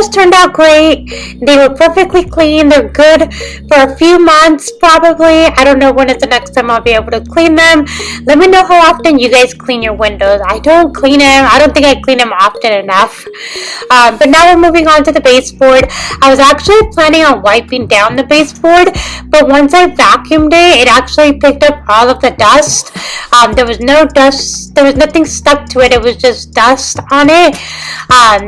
S1: photos turned out great. They were perfectly clean. They're good for a few months probably. I don't know when is the next time I'll be able to clean them. Let me know how often you guys clean your windows. I don't clean them. I don't think I clean them often enough. But now we're moving on to the baseboard. I was actually planning on wiping down the baseboard, but once I vacuumed it actually picked up all of the dust. There was no dust. There was nothing stuck to it. It was just dust on it.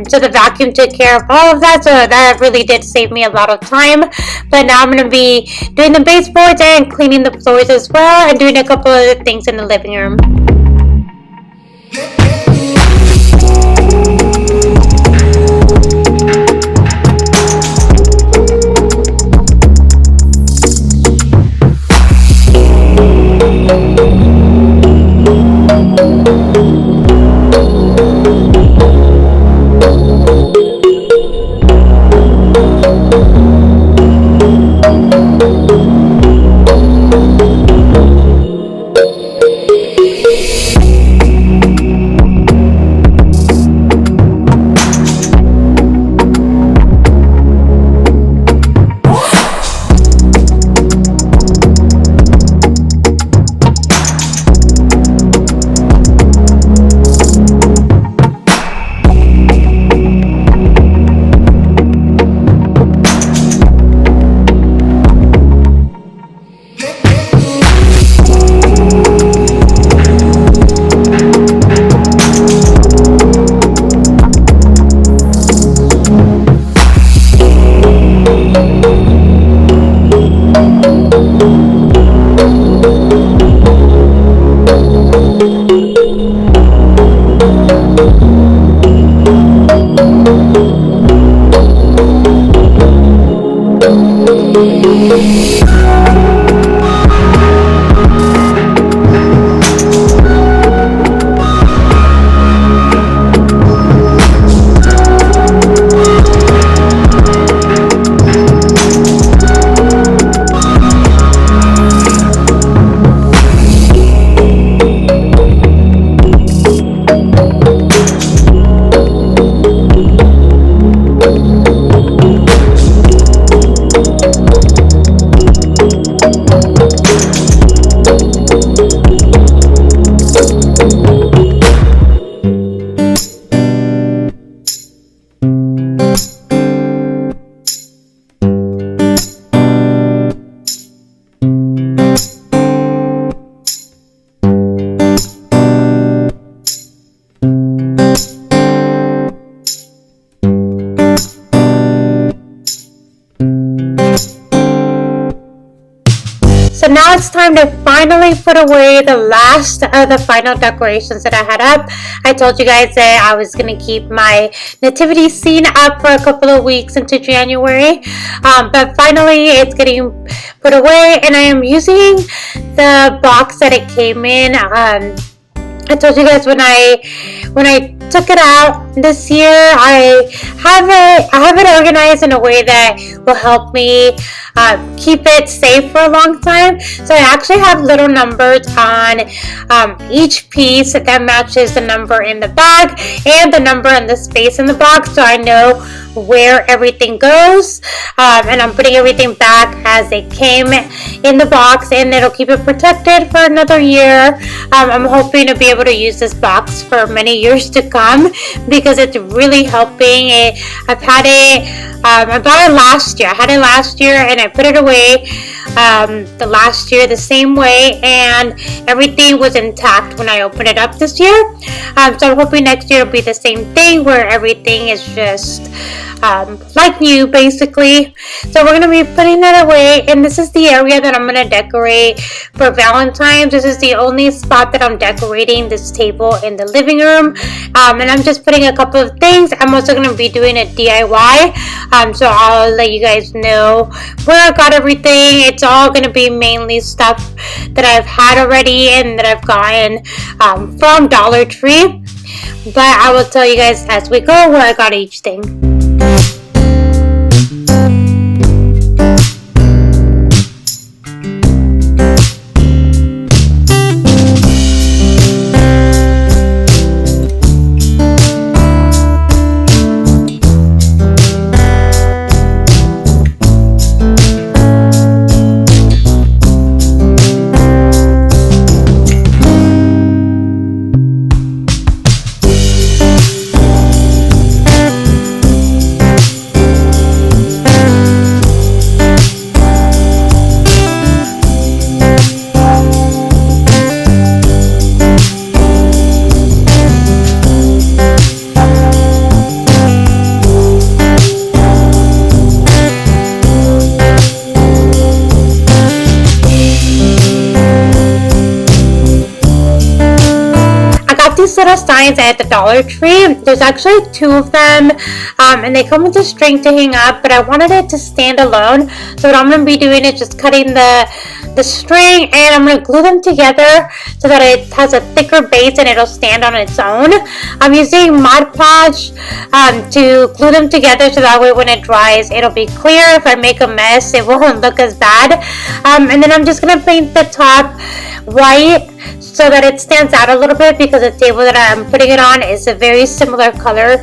S1: So the vacuum took care of all of that. So that really did save me a lot of time. But now I'm going to be doing the baseboards and cleaning the floors as well, and doing a couple other things in the living room. So now it's time to finally put away the last of the final decorations that I had up. I told you guys that I was going to keep my nativity scene up for a couple of weeks into January. But finally it's getting put away, and I am using the box that it came in. I told you guys when I took it out this year, I have it organized in a way that will help me keep it safe for a long time. So I actually have little numbers on each piece that matches the number in the bag and the number in the space in the box, so I know where everything goes. And I'm putting everything back as it came in the box, and it'll keep it protected for another year. I'm hoping to be able to use this box for many years to come because it's really helping. I bought it last year. I had it last year and I put it away the last year the same way, and everything was intact when I opened it up this year. So I'm hoping next year will be the same thing where everything is just like new basically. So we're going to be putting that away, and this is the area that I'm going to decorate for Valentine's. This is the only spot that I'm decorating this table in the living room, and I'm just putting a couple of things. I'm also going to be doing a DIY, so I'll let you guys know where I got everything. It's all going to be mainly stuff that I've had already and that I've gotten from Dollar Tree, but I will tell you guys as we go where I got each thing. these little signs at the Dollar Tree. There's actually 2 of them, and they come with a string to hang up, but I wanted it to stand alone. So what I'm going to be doing is just cutting the string, and I'm going to glue them together so that it has a thicker base and it'll stand on its own. I'm using Mod Podge to glue them together so that way when it dries it'll be clear. If I make a mess, it won't look as bad. And then I'm just going to paint the top white so that it stands out a little bit, because the table that I'm putting it on is a very similar color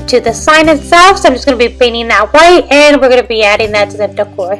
S1: to the sign itself. So I'm just going to be painting that white, and we're going to be adding that to the decor.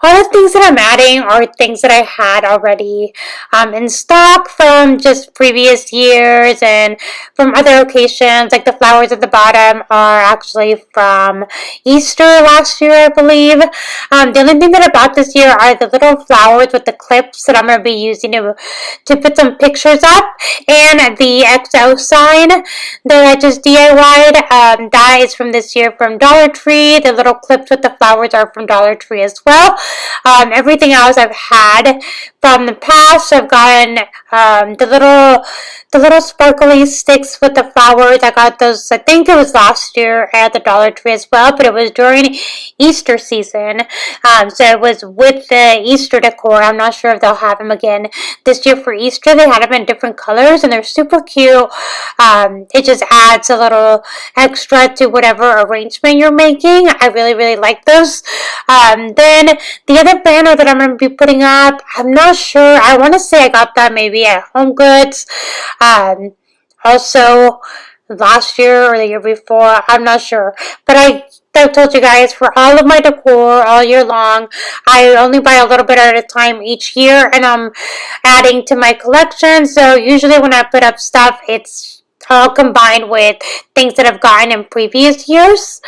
S1: All the things that I'm adding are things that I had already in stock from just previous years and from other occasions. Like the flowers at the bottom are actually from Easter last year, I believe. The only thing that I bought this year are the little flowers with the clips that I'm going to be using to put some pictures up, and the XO sign that I just DIY'd. That is from this year from Dollar Tree. The little clips with the flowers are from Dollar Tree as well. Everything else I've had from the past. I've gotten the little sparkly sticks with the flowers. I got those, I think it was last year at the Dollar Tree as well, but it was during Easter season. So it was with the Easter decor. I'm not sure if they'll have them again this year for Easter. They had them in different colors and they're super cute. It just adds a little extra to whatever arrangement you're making. I really, really like those. Then the other banner that I'm going to be putting up, I'm not sure. I want to say I got that maybe at Home Goods. Also last year or the year before, I'm not sure. But I told you guys, for all of my decor all year long, I only buy a little bit at a time each year, and I'm adding to my collection. So usually when I put up stuff, it's all combined with things that I've gotten in previous years.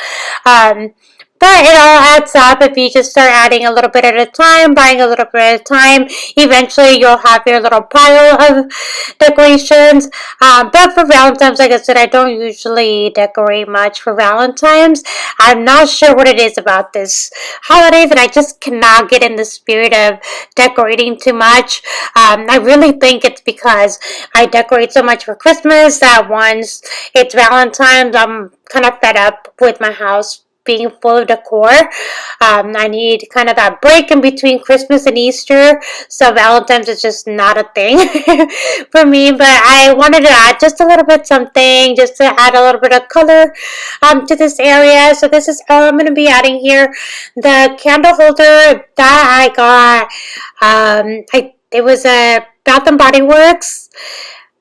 S1: But it all adds up if you just start adding a little bit at a time, buying a little bit at a time. Eventually, you'll have your little pile of decorations. But for Valentine's, like I said, I don't usually decorate much for Valentine's. I'm not sure what it is about this holiday that I just cannot get in the spirit of decorating too much. I really think it's because I decorate so much for Christmas that once it's Valentine's, I'm kind of fed up with my house being full of decor. I need kind of that break in between Christmas and Easter, so Valentine's is just not a thing for me, but I wanted to add just a little bit something, just to add a little bit of color to this area. So this is all I'm going to be adding here. The candle holder that I got, it was a Bath and Body Works.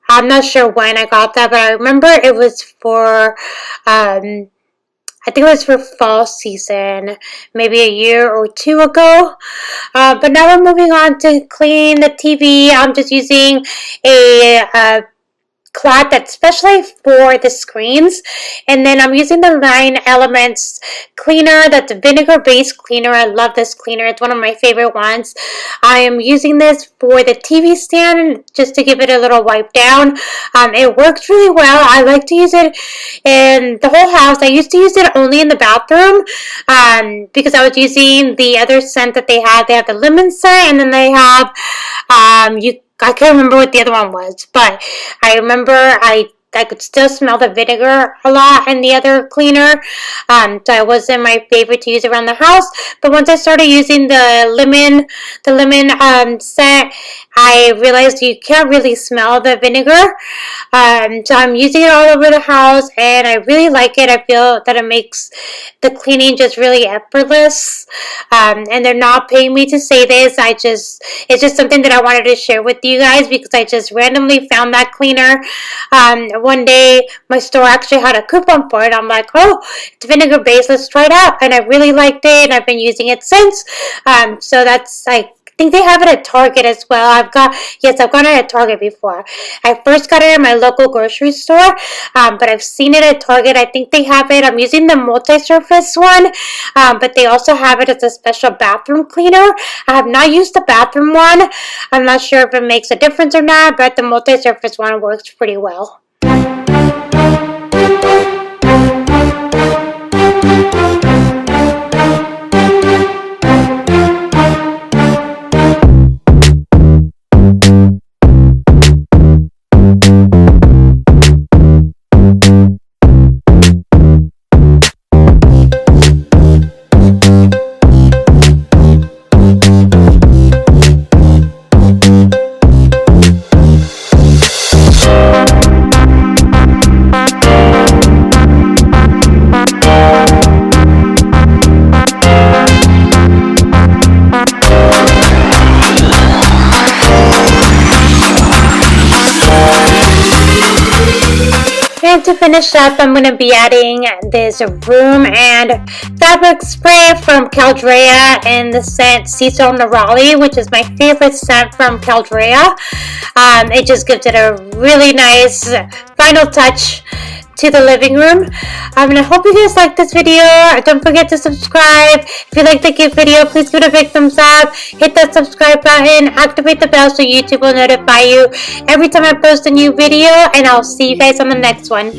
S1: I'm not sure when I got that, but I remember it was for I think it was for fall season, maybe a year or two ago. But now we're moving on to clean the TV. I'm just using a cloth that's specially for the screens, and then I'm using the Line Elements cleaner. That's a vinegar based cleaner. I love this cleaner. It's one of my favorite ones. I am using this for the TV stand just to give it a little wipe down. It works really well. I like to use it in the whole house. I used to use it only in the bathroom because I was using the other scent that they have. They have the lemon scent, and then they have I can't remember what the other one was, but I remember I could still smell the vinegar a lot in the other cleaner, so it wasn't my favorite to use around the house. But once I started using the lemon scent, I realized you can't really smell the vinegar. So I'm using it all over the house, and I really like it. I feel that it makes the cleaning just really effortless. And they're not paying me to say this. It's just something that I wanted to share with you guys because I just randomly found that cleaner. One day my store actually had a coupon for it. I'm like, oh, it's vinegar based, let's try it out. And I really liked it, and I've been using it since. So that's like, I think they have it at Target as well. I've gone it at Target before. I first got it at my local grocery store, but I've seen it at Target. I think they have it. I'm using the multi-surface one, but they also have it as a special bathroom cleaner. I have not used the bathroom one. I'm not sure if it makes a difference or not, but the multi-surface one works pretty well. And to finish up, I'm going to be adding this room and fabric spray from Caldrea in the scent Sea Salt Nerali, which is my favorite scent from Caldrea. It just gives it a really nice final touch to the living room. And I hope you guys like this video. Don't forget to subscribe. If you like the video, please give it a big thumbs up. Hit that subscribe button. Activate the bell so YouTube will notify you every time I post a new video. And I'll see you guys on the next one.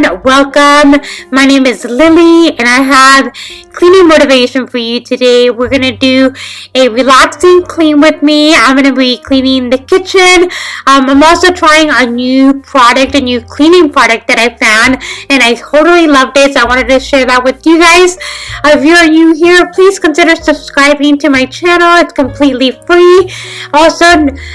S1: everyone, welcome. My name is Lily and I have cleaning motivation for you today. We're going to do a relaxing clean with me. I'm going to be cleaning the kitchen. I'm also trying a new cleaning product that I found and I totally loved it, so I wanted to share that with you guys. If you're new here, please consider subscribing to my channel. It's completely free. Also,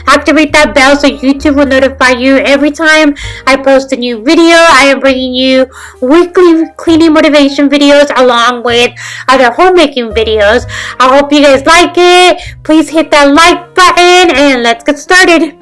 S1: activate that bell so YouTube will notify you every time I post a new video. I am bringing you weekly cleaning motivation videos along with other homemaking videos. I hope you guys like it. Please hit that like button and let's get started.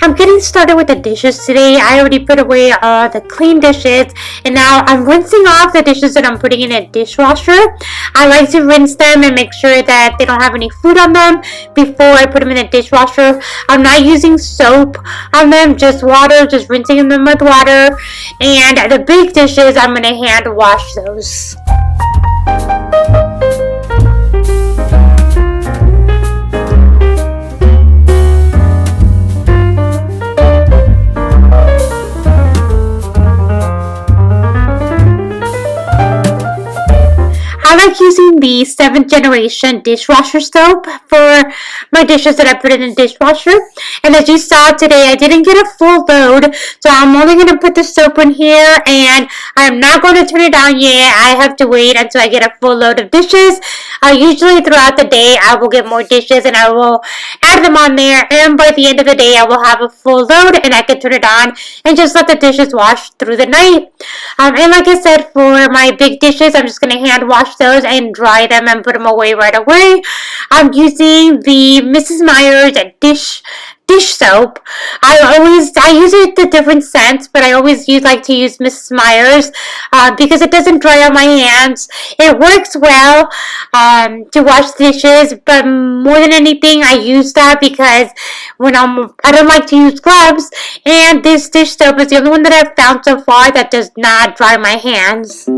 S1: I'm getting started with the dishes today. I already put away the clean dishes and now I'm rinsing off the dishes that I'm putting in a dishwasher. I like to rinse them and make sure that they don't have any food on them before I put them in the dishwasher. I'm not using soap on them, just water, just rinsing them with water. And the big dishes, I'm going to hand wash those. I like using the 7th generation dishwasher soap for my dishes that I put in the dishwasher. And as you saw today, I didn't get a full load, so I'm only going to put the soap in here and I'm not going to turn it on yet. I have to wait until I get a full load of dishes. Usually throughout the day, I will get more dishes and I will add them on there. And by the end of the day, I will have a full load and I can turn it on and just let the dishes wash through the night. And like I said, for my big dishes, I'm just going to hand wash those and dry them and put them away right away. I'm using the Mrs. Meyer's dish soap. I use it the different scents, but I always like to use Mrs. Meyer's because it doesn't dry on my hands. It works well to wash dishes, but more than anything, I use that because I don't like to use gloves, and this dish soap is the only one that I've found so far that does not dry my hands.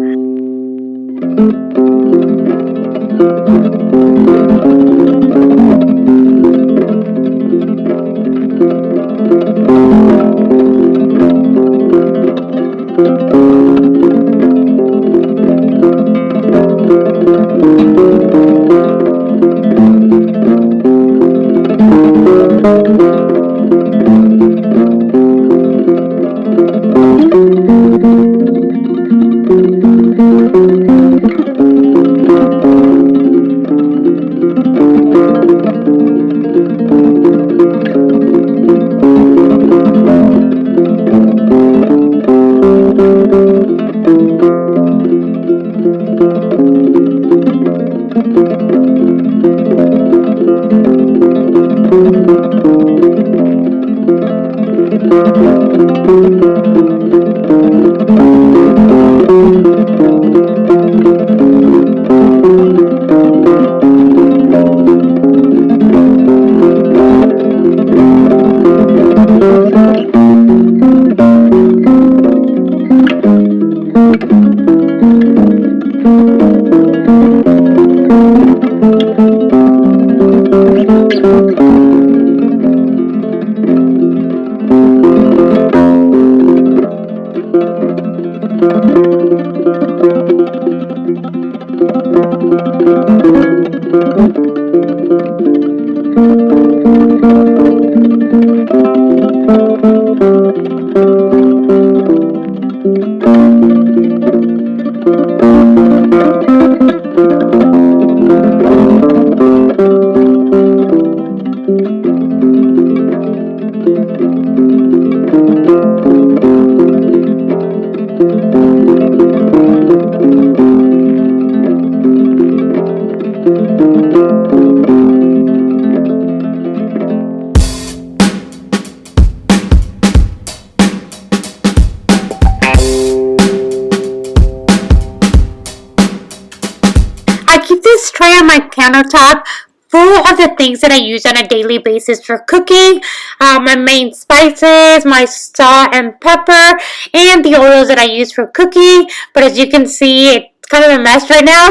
S1: tray on my countertop full of the things that I use on a daily basis for cooking. My main spices, my salt and pepper, and the oils that I use for cooking. But as you can see, it's kind of a mess right now,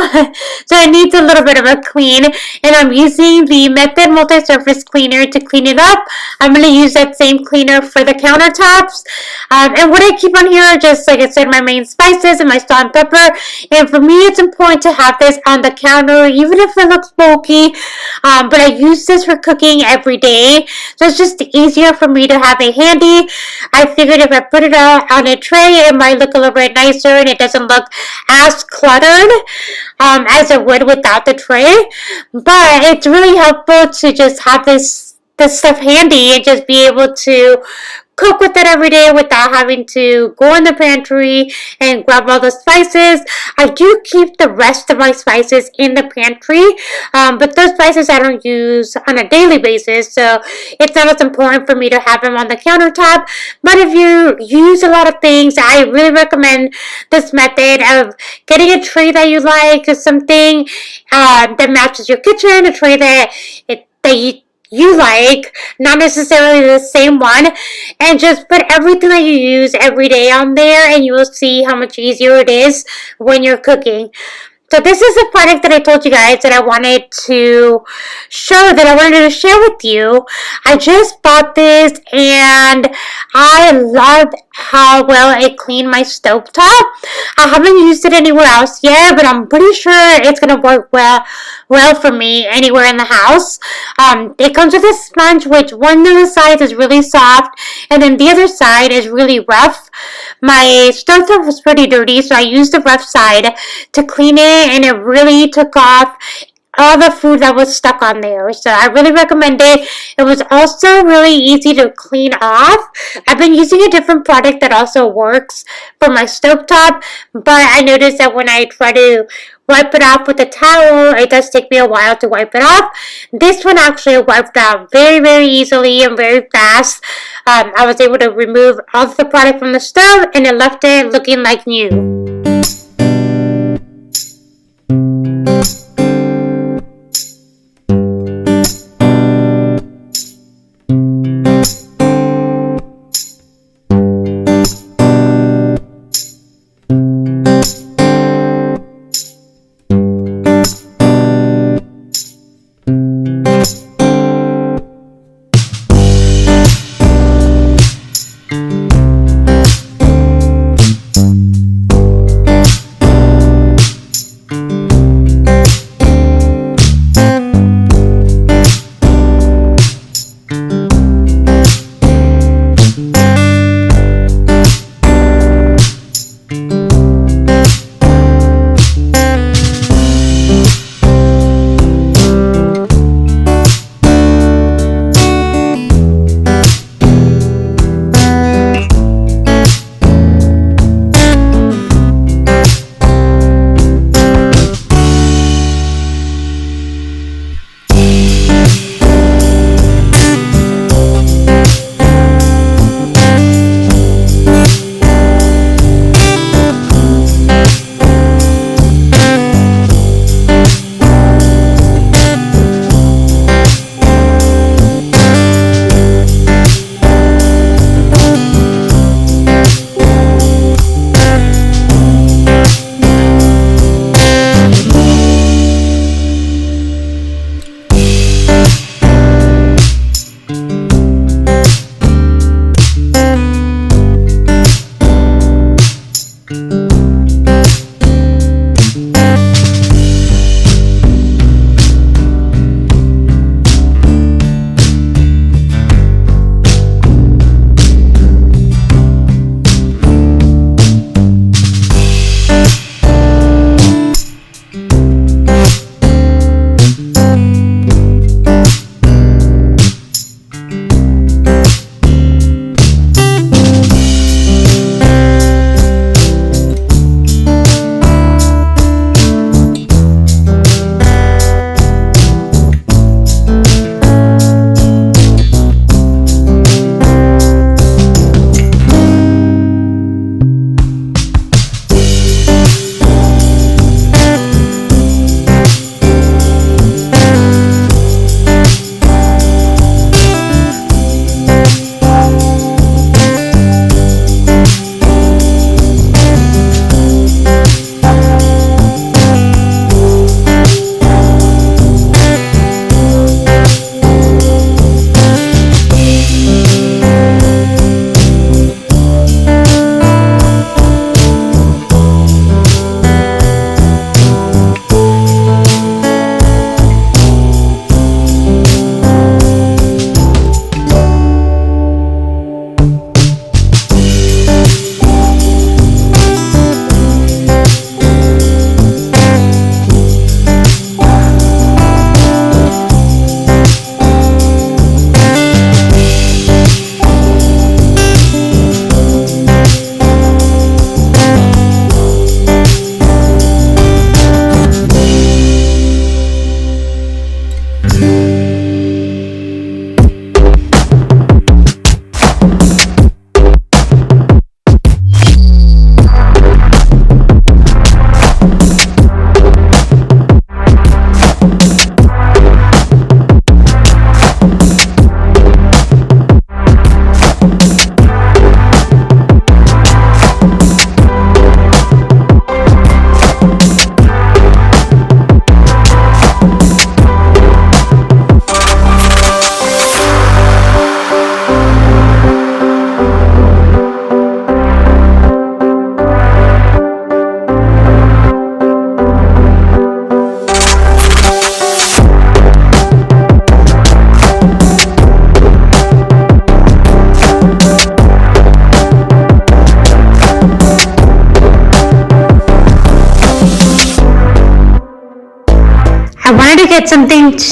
S1: so it needs a little bit of a clean, and I'm using the Method multi-surface cleaner to clean it up. I'm going to use that same cleaner for the countertops, and what I keep on here are just, like I said, my main spices and my salt and pepper, and for me it's important to have this on the counter even if it looks bulky, but I use this for cooking every day, so it's just easier for me to have it handy. I figured if I put it on a tray, it might look a little bit nicer and it doesn't look as cluttered as it would without the tray. But it's really helpful to just have this stuff handy and just be able to cook with it every day without having to go in the pantry and grab all the spices. I do keep the rest of my spices in the pantry, but those spices I don't use on a daily basis, so it's not as important for me to have them on the countertop. But if you use a lot of things, I really recommend this method of getting a tray that you like, something that matches your kitchen, a tray that you like, not necessarily the same one, and just put everything that you use every day on there, and you will see how much easier it is when you're cooking. So this is a product that I told you guys that I wanted to share with you. I just bought this and I love how well it cleaned my stovetop. I haven't used it anywhere else yet, but I'm pretty sure it's going to work well for me anywhere in the house. It comes with a sponge, which one of the sides is really soft and then the other side is really rough. My stovetop was pretty dirty, so I used the rough side to clean it, and it really took off all the food that was stuck on there. So I really recommend it. It was also really easy to clean off. I've been using a different product that also works for my stovetop, but I noticed that when I try to wipe it off with a towel, it does take me a while to wipe it off. This one actually wiped out very, very easily and very fast. I was able to remove all of the product from the stove, and it left it looking like new.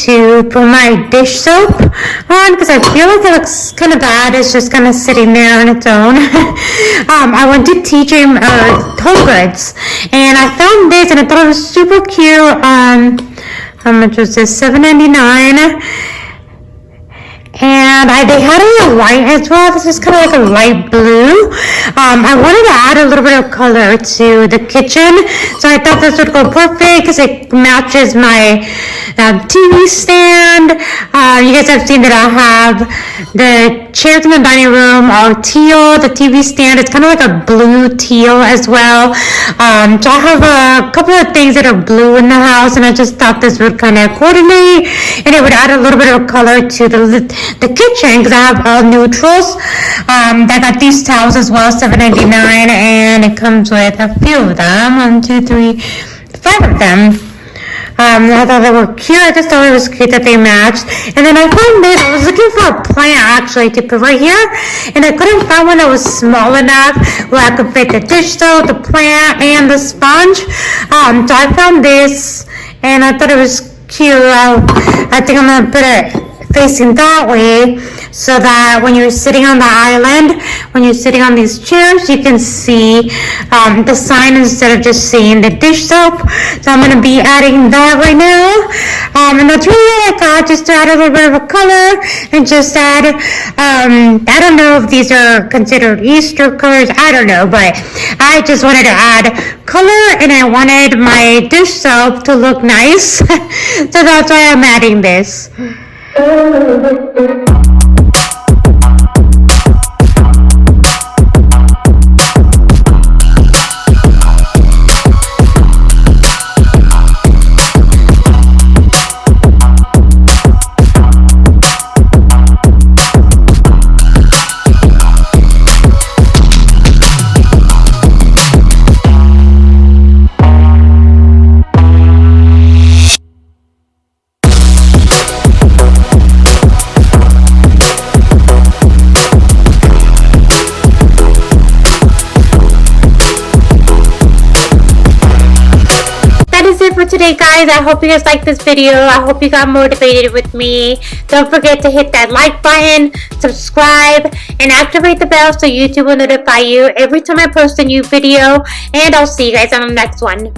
S1: to put my dish soap on because I feel like it looks kind of bad. It's just kind of sitting there on its own. I went to TJ Home Goods and I found this and I thought it was super cute. How much was this? $7.99. And they had it in white as well. This is kind of like a light blue. I wanted to add a little bit of color to the kitchen, so I thought this would go perfect because it matches my TV stand. You guys have seen that I have the chairs in the dining room are teal. The TV stand, it's kind of like a blue teal as well. So I have a couple of things that are blue in the house, and I just thought this would kind of coordinate, and it would add a little bit of color to the kitchen because I have all neutrals. I got these towels as well, $7.99, and it comes with a few of them. 1, 2, 3, 5 of them. I thought they were cute. I just thought it was cute that they matched. And then I found this. I was looking for a plant actually to put right here, and I couldn't find one that was small enough where I could fit the dish soap, the plant, and the sponge. So I found this, and I thought it was cute. I think I'm gonna put it facing that way so that when you're sitting on the island, when you're sitting on these chairs, you can see the sign instead of just seeing the dish soap. So I'm going to be adding that right now. And that's really what I thought, just to add a little bit of a color and just add, I don't know if these are considered Easter colors, I don't know, but I just wanted to add color and I wanted my dish soap to look nice. So that's why I'm adding this. For today, guys, I hope you guys liked this video. I hope you got motivated with me. Don't forget to hit that like button, subscribe, and activate the bell so YouTube will notify you every time I post a new video. And I'll see you guys on the next one.